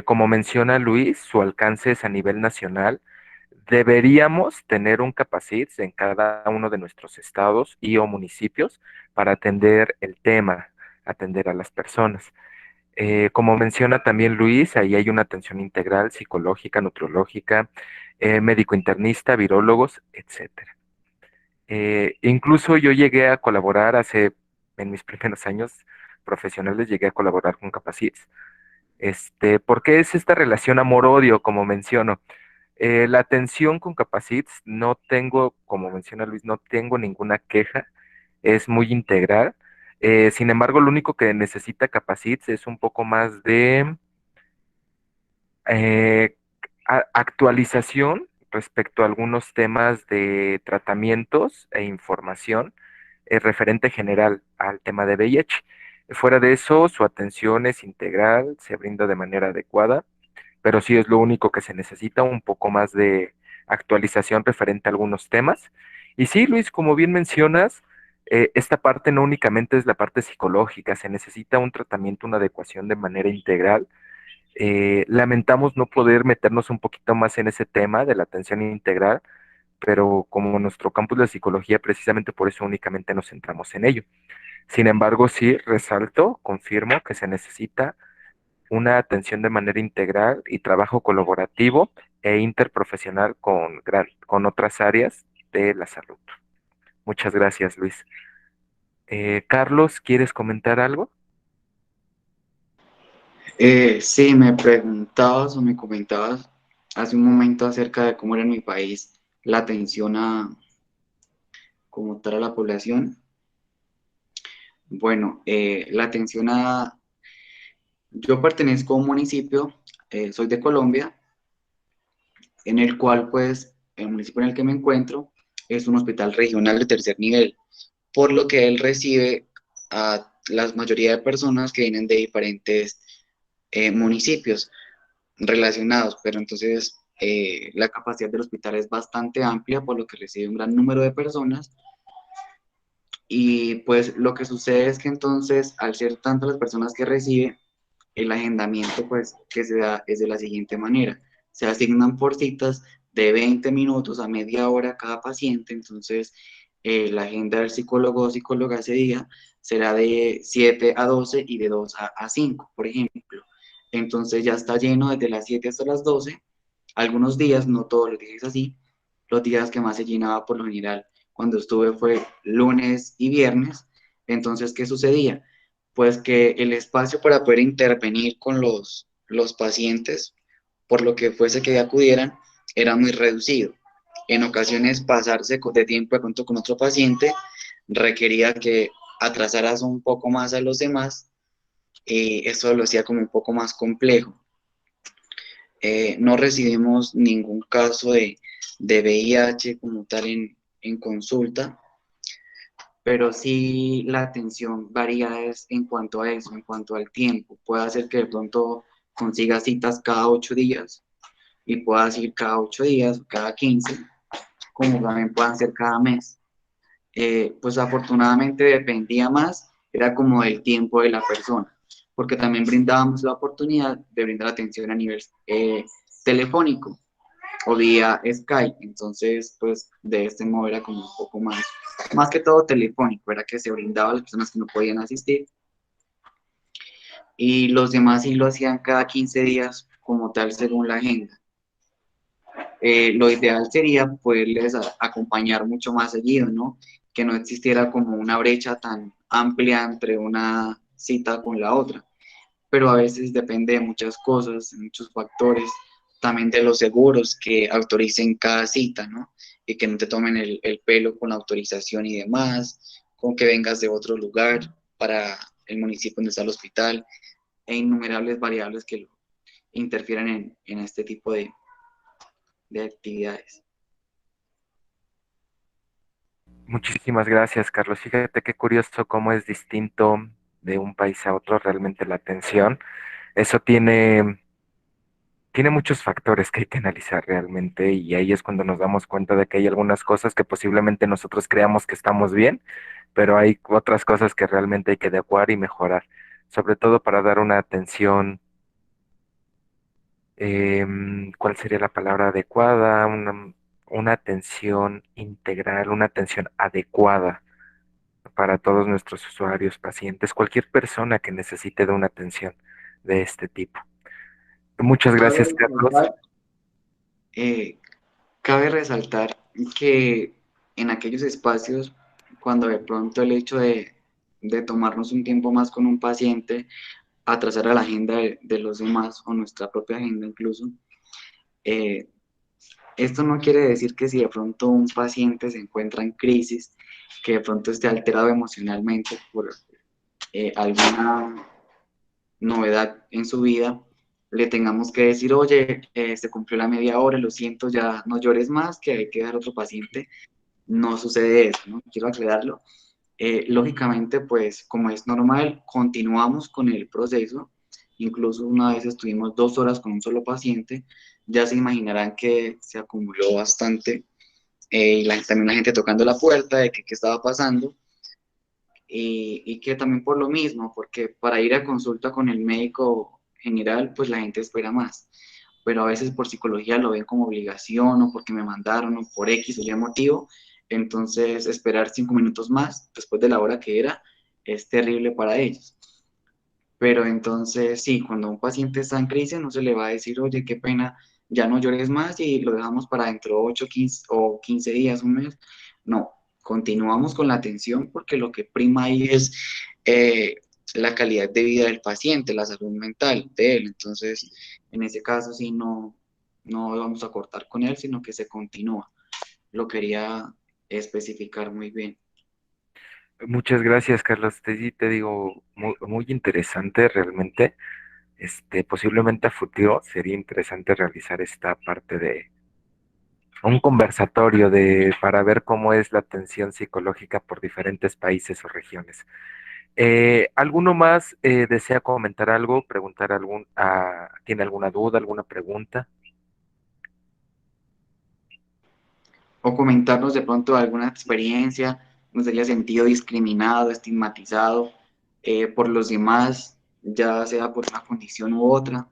Como menciona Luis, su alcance es a nivel nacional. Deberíamos tener un Capacit en cada uno de nuestros estados y o municipios para atender el tema, atender a las personas. Como menciona también Luis, ahí hay una atención integral, psicológica, nutriológica, médico internista, virólogos, etcétera. Incluso yo llegué a colaborar en mis primeros años profesionales, llegué a colaborar con Capacits. ¿Por qué es esta relación amor-odio, como menciono? La atención con Capacits no tengo, como menciona Luis, no tengo ninguna queja, es muy integral. Sin embargo, lo único que necesita Capacits es un poco más de eh, actualización respecto a algunos temas de tratamientos e información referente general al tema de VIH. Fuera de eso, su atención es integral, se brinda de manera adecuada, pero sí es lo único que se necesita, un poco más de actualización referente a algunos temas. Y sí, Luis, como bien mencionas, esta parte no únicamente es la parte psicológica, se necesita un tratamiento, una adecuación de manera integral. Lamentamos no poder meternos un poquito más en ese tema de la atención integral, pero como nuestro campus de psicología, precisamente por eso únicamente nos centramos en ello. Sin embargo, sí, resalto, confirmo que se necesita una atención de manera integral y trabajo colaborativo e interprofesional con otras áreas de la salud. Muchas gracias, Luis. Carlos, ¿quieres comentar algo? Sí, me preguntabas o me comentabas hace un momento acerca de cómo era en mi país la atención a como tal a la población. Bueno, la atención a... Yo pertenezco a un municipio, soy de Colombia, en el cual pues el municipio en el que me encuentro es un hospital regional de tercer nivel, por lo que él recibe a la mayoría de personas que vienen de diferentes municipios relacionados, pero entonces la capacidad del hospital es bastante amplia, por lo que recibe un gran número de personas. Y pues lo que sucede es que entonces, al ser tantas las personas que recibe, el agendamiento pues que se da es de la siguiente manera. Se asignan por citas de 20 minutos a media hora cada paciente, entonces la agenda del psicólogo o psicóloga ese día será de 7 a 12 y de 2 a 5, por ejemplo. Entonces ya está lleno desde las 7 hasta las 12. Algunos días, no todos los días es así, los días que más se llenaba por lo general cuando estuve fue lunes y viernes. Entonces, ¿qué sucedía? Pues que el espacio para poder intervenir con los pacientes, por lo que fuese que acudieran, era muy reducido. En ocasiones pasarse de tiempo de pronto con otro paciente requería que atrasaras un poco más a los demás y eso lo hacía como un poco más complejo. No recibimos ningún caso de VIH como tal en consulta, pero sí la atención varía es en cuanto a eso, en cuanto al tiempo. Puede ser que de pronto consigas citas cada 8 días y puedas ir cada 8 días, cada 15, como también puedan ser cada mes. Pues afortunadamente dependía más, era como del tiempo de la persona, porque también brindábamos la oportunidad de brindar atención a nivel telefónico o vía Skype, entonces pues de este modo era como un poco más que todo telefónico, era que se brindaba a las personas que no podían asistir y los demás sí lo hacían cada 15 días como tal según la agenda. Lo ideal sería poderles acompañar mucho más seguido, ¿no? Que no existiera como una brecha tan amplia entre una cita con la otra, pero a veces depende de muchas cosas, de muchos factores, también de los seguros que autoricen cada cita, ¿no? Y que no te tomen el pelo con la autorización y demás, con que vengas de otro lugar para el municipio donde está el hospital, e innumerables variables que lo interfieren en este tipo de actividades. Muchísimas gracias, Carlos. Fíjate qué curioso cómo es distinto de un país a otro realmente la atención. Eso tiene muchos factores que hay que analizar realmente y ahí es cuando nos damos cuenta de que hay algunas cosas que posiblemente nosotros creamos que estamos bien, pero hay otras cosas que realmente hay que adecuar y mejorar, sobre todo para dar una atención, ¿cuál sería la palabra adecuada? Una atención integral, una atención adecuada para todos nuestros usuarios, pacientes, cualquier persona que necesite de una atención de este tipo. Muchas Cabe gracias, Carlos. resaltar, eh, cabe resaltar que en aquellos espacios, cuando de pronto el hecho de tomarnos un tiempo más con un paciente, atrasar a la agenda de los demás o nuestra propia agenda incluso, eh, esto no quiere decir que si de pronto un paciente se encuentra en crisis, que de pronto esté alterado emocionalmente por alguna novedad en su vida, le tengamos que decir, oye, se cumplió la media hora, lo siento, ya no llores más, que hay que dar otro paciente. No sucede eso, ¿no? Quiero aclararlo. Lógicamente, pues como es normal, continuamos con el proceso. Incluso una vez estuvimos 2 horas con un solo paciente, ya se imaginarán que se acumuló bastante y también la gente tocando la puerta de que qué estaba pasando y que también por lo mismo, porque para ir a consulta con el médico general, pues la gente espera más, pero a veces por psicología lo ven como obligación o porque me mandaron o por X o Y motivo, entonces esperar 5 minutos más después de la hora que era es terrible para ellos. Pero entonces sí, cuando un paciente está en crisis no se le va a decir, oye, qué pena, ya no llores más y lo dejamos para dentro de 8, 15 o 15 días, un mes. No, continuamos con la atención porque lo que prima ahí es la calidad de vida del paciente, la salud mental de él. Entonces, en ese caso sí no vamos a cortar con él, sino que se continúa. Lo quería especificar muy bien. Muchas gracias, Carlos. Te digo, muy interesante realmente. Posiblemente a futuro sería interesante realizar esta parte de un conversatorio para ver cómo es la atención psicológica por diferentes países o regiones. ¿Alguno más desea comentar algo, preguntar tiene alguna duda, alguna pregunta? O comentarnos de pronto alguna experiencia donde se haya sentido discriminado, estigmatizado por los demás, ya sea por una condición u otra.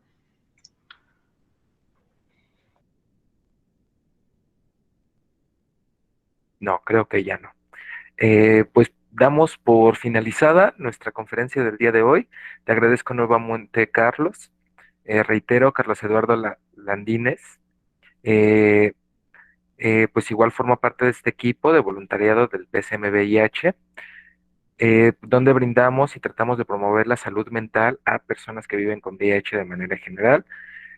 No, creo que ya no. Pues damos por finalizada nuestra conferencia del día de hoy. Te agradezco nuevamente, Carlos. Reitero, Carlos Eduardo Landines. Eh, pues igual forma parte de este equipo de voluntariado del PSMVIH, donde brindamos y tratamos de promover la salud mental a personas que viven con VIH de manera general.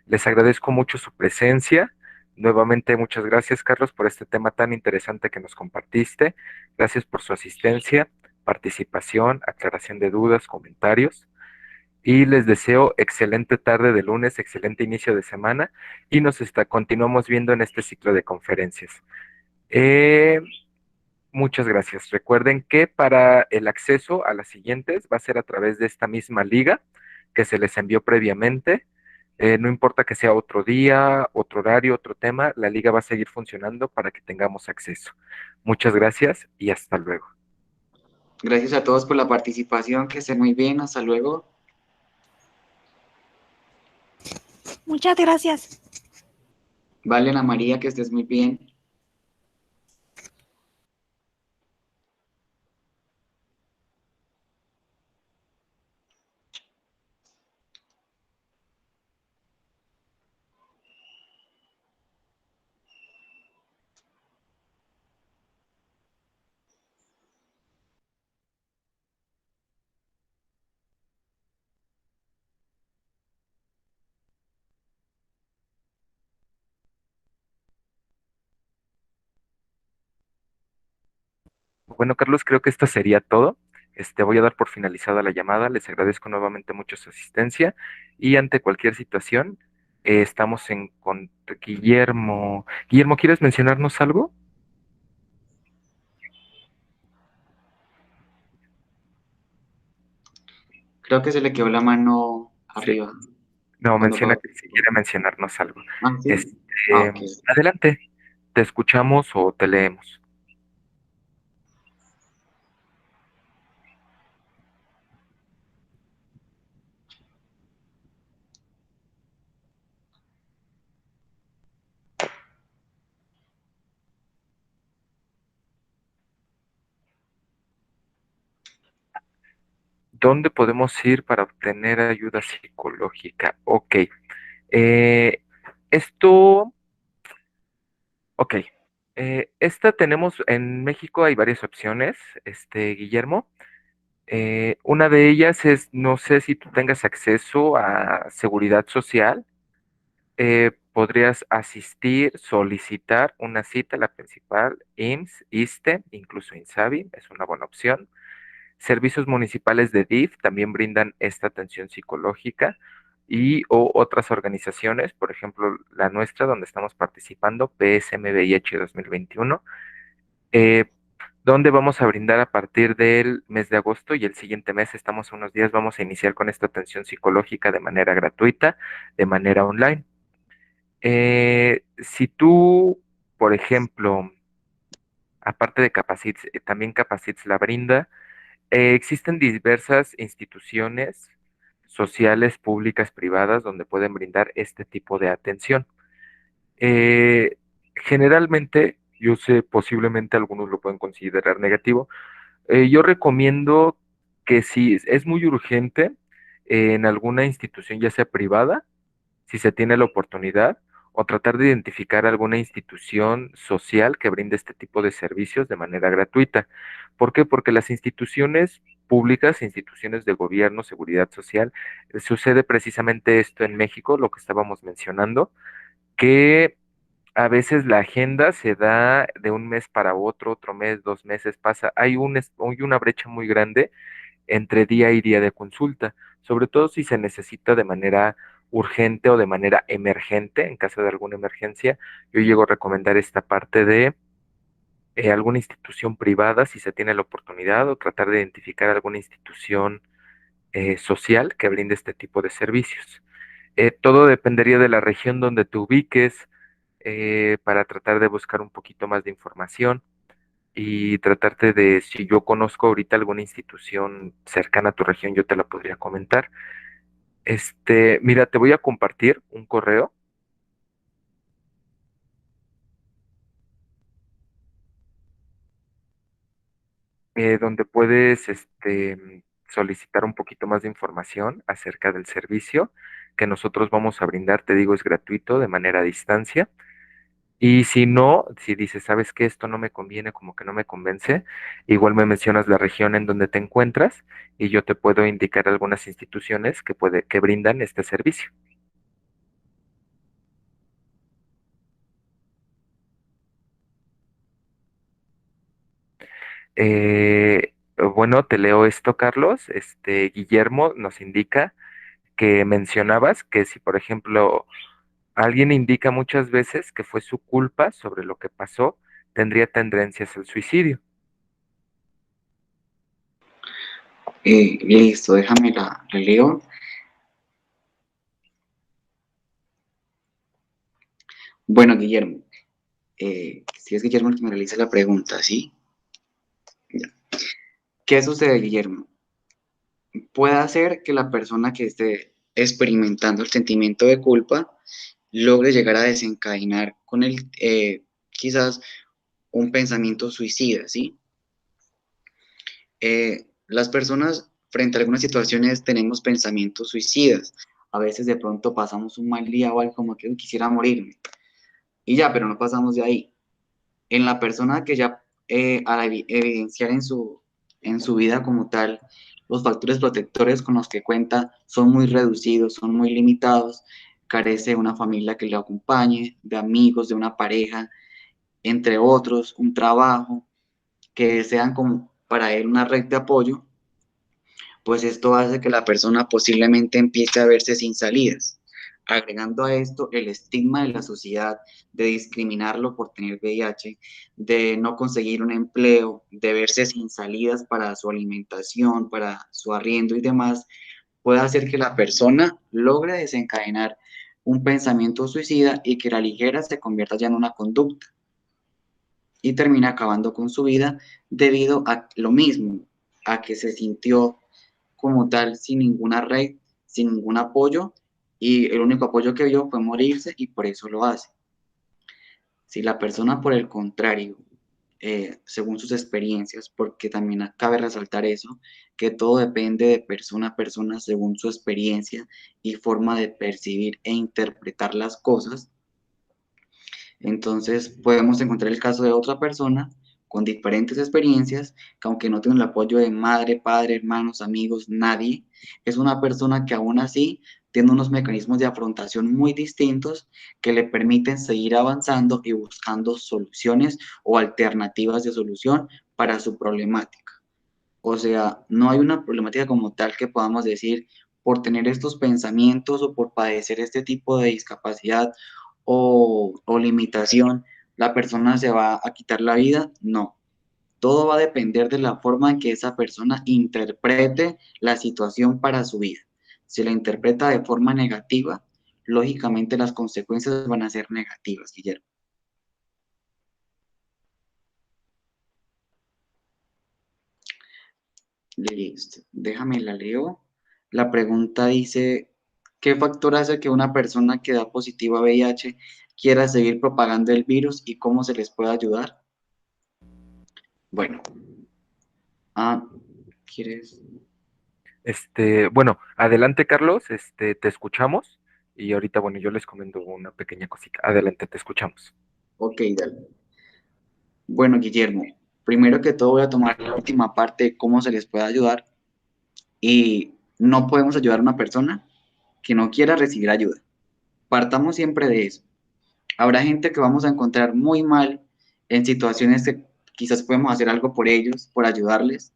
Les agradezco mucho su presencia. Nuevamente, muchas gracias, Carlos, por este tema tan interesante que nos compartiste. Gracias por su asistencia, participación, aclaración de dudas, comentarios. Y les deseo excelente tarde de lunes, excelente inicio de semana y continuamos viendo en este ciclo de conferencias. Eh, Muchas gracias. Recuerden que para el acceso a las siguientes va a ser a través de esta misma liga que se les envió previamente. No importa que sea otro día, otro horario, otro tema, la liga va a seguir funcionando para que tengamos acceso. Muchas gracias y hasta luego. Gracias a todos por la participación, que estén muy bien, hasta luego. Muchas gracias. Vale, Ana María, que estés muy bien. Bueno, Carlos, creo que esto sería todo. Voy a dar por finalizada la llamada. Les agradezco nuevamente mucho su asistencia y ante cualquier situación, estamos con Guillermo. Guillermo, ¿quieres mencionarnos algo? Creo que se le quedó la mano Sí. arriba No, cuando menciona acabo. que si quiere mencionarnos algo. Ah, sí. Este, Ah, ok. Adelante, te escuchamos o te leemos. ¿Dónde podemos ir para obtener ayuda psicológica? Ok. Eh, esto, ok. Esta tenemos en México, hay varias opciones, Guillermo. Una de ellas es, no sé si tú tengas acceso a seguridad social. Podrías asistir, solicitar una cita a la principal, IMSS, ISSSTE, incluso INSABI, es una buena opción. Servicios municipales de DIF también brindan esta atención psicológica y o otras organizaciones, por ejemplo, la nuestra, donde estamos participando, PSMVIH 2021, eh, donde vamos a brindar a partir del mes de agosto y el siguiente mes, estamos unos días, vamos a iniciar con esta atención psicológica de manera gratuita, de manera online. Si tú, por ejemplo, aparte de Capacits, también Capacits la brinda. Existen diversas instituciones sociales, públicas, privadas, donde pueden brindar este tipo de atención. Eh, Generalmente, yo sé, posiblemente algunos lo pueden considerar negativo. Yo recomiendo que si es muy urgente en alguna institución, ya sea privada, si se tiene la oportunidad, o tratar de identificar alguna institución social que brinde este tipo de servicios de manera gratuita. ¿Por qué? Porque las instituciones públicas, instituciones de gobierno, seguridad social. Sucede precisamente esto en México, lo que estábamos mencionando, que a veces la agenda se da de un mes para otro, otro mes, 2 meses pasa. Hay una brecha muy grande entre día y día de consulta, sobre todo si se necesita de manera urgente o de manera emergente, en caso de alguna emergencia. Yo llego a recomendar esta parte de alguna institución privada, si se tiene la oportunidad, o tratar de identificar alguna institución social que brinde este tipo de servicios. Todo dependería de la región donde te ubiques, para tratar de buscar un poquito más de información y tratarte de, si yo conozco ahorita alguna institución cercana a tu región, yo te la podría comentar. Mira, te voy a compartir un correo donde puedes solicitar un poquito más de información acerca del servicio que nosotros vamos a brindar. Te digo, es gratuito de manera a distancia. Y si no, si dices, sabes que esto no me conviene, como que no me convence, igual me mencionas la región en donde te encuentras y yo te puedo indicar algunas instituciones que brindan este servicio. Bueno, te leo esto, Carlos. Guillermo nos indica que mencionabas que si, por ejemplo, alguien indica muchas veces que fue su culpa sobre lo que pasó, tendría tendencias al suicidio. Listo, déjame la leo. Bueno, Guillermo, si es Guillermo el que me realiza la pregunta, ¿sí? Ya. ¿Qué sucede, Guillermo? Puede ser que la persona que esté experimentando el sentimiento de culpa logre llegar a desencadenar con el, quizás un pensamiento suicida, ¿sí? Las personas frente a algunas situaciones tenemos pensamientos suicidas. A veces de pronto pasamos un mal día o algo como que "Uy, quisiera morirme". Y ya, pero no pasamos de ahí. En la persona que ya al evidenciar en su vida como tal, los factores protectores con los que cuenta son muy reducidos, son muy limitados, carece de una familia que le acompañe, de amigos, de una pareja, entre otros, un trabajo, que sean como para él una red de apoyo, pues esto hace que la persona posiblemente empiece a verse sin salidas. Agregando a esto el estigma de la sociedad de discriminarlo por tener VIH, de no conseguir un empleo, de verse sin salidas para su alimentación, para su arriendo y demás, puede hacer que la persona logre desencadenar un pensamiento suicida y que la ligera se convierta ya en una conducta y termina acabando con su vida debido a lo mismo, a que se sintió como tal sin ninguna red, sin ningún apoyo, y el único apoyo que vio fue morirse y por eso lo hace. Si la persona, por el contrario, según sus experiencias, porque también cabe resaltar eso, que todo depende de persona a persona según su experiencia y forma de percibir e interpretar las cosas. Entonces podemos encontrar el caso de otra persona con diferentes experiencias, que aunque no tiene el apoyo de madre, padre, hermanos, amigos, nadie, es una persona que aún así tiene unos mecanismos de afrontación muy distintos que le permiten seguir avanzando y buscando soluciones o alternativas de solución para su problemática. O sea, no hay una problemática como tal que podamos decir por tener estos pensamientos o por padecer este tipo de discapacidad o limitación, la persona se va a quitar la vida. No, todo va a depender de la forma en que esa persona interprete la situación para su vida. Si la interpreta de forma negativa, lógicamente las consecuencias van a ser negativas, Guillermo. Listo, déjame la leo. La pregunta dice, ¿qué factor hace que una persona que da positiva a VIH quiera seguir propagando el virus y cómo se les puede ayudar? Bueno, ¿quieres? Bueno, adelante, Carlos, te escuchamos y ahorita, bueno, yo les comento una pequeña cosita. Adelante, te escuchamos. Ok, dale. Bueno, Guillermo, primero que todo voy a tomar la última parte de cómo se les puede ayudar. y no podemos ayudar a una persona que no quiera recibir ayuda. Partamos siempre de eso. Habrá gente que vamos a encontrar muy mal en situaciones que quizás podemos hacer algo por ellos, por ayudarles,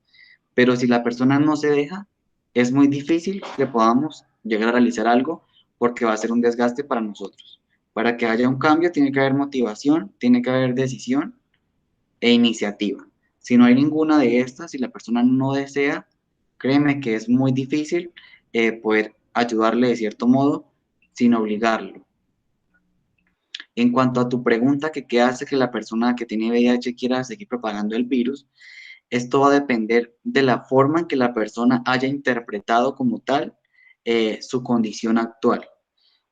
pero si la persona no se deja, es muy difícil que podamos llegar a realizar algo porque va a ser un desgaste para nosotros. Para que haya un cambio tiene que haber motivación, tiene que haber decisión e iniciativa. Si no hay ninguna de estas, si la persona no desea, créeme que es muy difícil poder ayudarle de cierto modo sin obligarlo. En cuanto a tu pregunta, que qué hace que la persona que tiene VIH quiera seguir propagando el virus, esto va a depender de la forma en que la persona haya interpretado como tal su condición actual.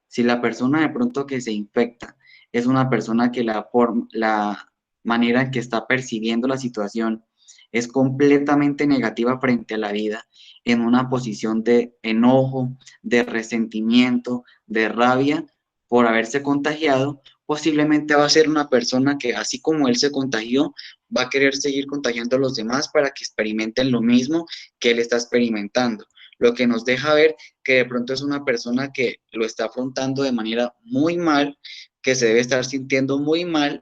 Si la persona de pronto que se infecta es una persona que la manera en que está percibiendo la situación es completamente negativa frente a la vida, en una posición de enojo, de resentimiento, de rabia por haberse contagiado, posiblemente va a ser una persona que así como él se contagió, va a querer seguir contagiando a los demás para que experimenten lo mismo que él está experimentando, lo que nos deja ver que de pronto es una persona que lo está afrontando de manera muy mal, que se debe estar sintiendo muy mal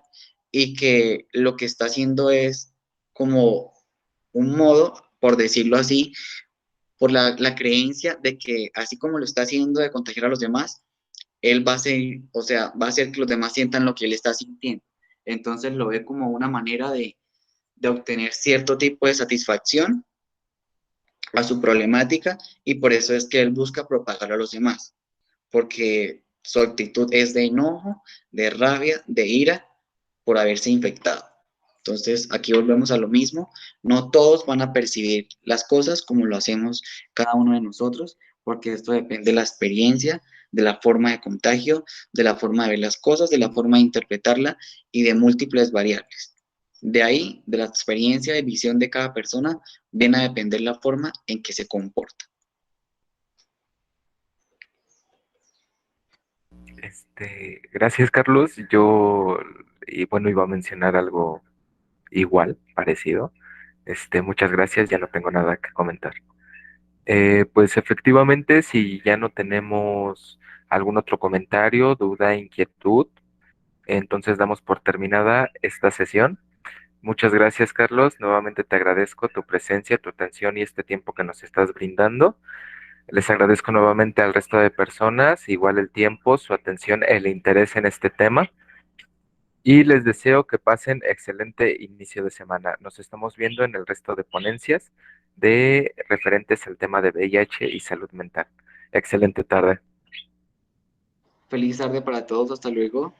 y que lo que está haciendo es como un modo, por decirlo así, por la creencia de que así como lo está haciendo de contagiar a los demás, él va a ser, o sea, va a hacer que los demás sientan lo que él está sintiendo. Entonces lo ve como una manera de obtener cierto tipo de satisfacción a su problemática y por eso es que él busca propagar a los demás, porque su actitud es de enojo, de rabia, de ira por haberse infectado. Entonces, aquí volvemos a lo mismo, no todos van a percibir las cosas como lo hacemos cada uno de nosotros, porque esto depende de la experiencia, de la forma de contagio, de la forma de ver las cosas, de la forma de interpretarla y de múltiples variables. De ahí, de la experiencia de visión de cada persona, viene a depender la forma en que se comporta. Gracias, Carlos. Yo, y bueno, iba a mencionar algo igual, parecido. Muchas gracias, ya no tengo nada que comentar. Pues efectivamente, si ya no tenemos algún otro comentario, duda, inquietud, entonces damos por terminada esta sesión. Muchas gracias, Carlos. Nuevamente te agradezco tu presencia, tu atención y este tiempo que nos estás brindando. Les agradezco nuevamente al resto de personas, igual el tiempo, su atención, el interés en este tema. Y les deseo que pasen excelente inicio de semana. Nos estamos viendo en el resto de ponencias de referentes al tema de VIH y salud mental. Excelente tarde. Feliz tarde para todos, hasta luego.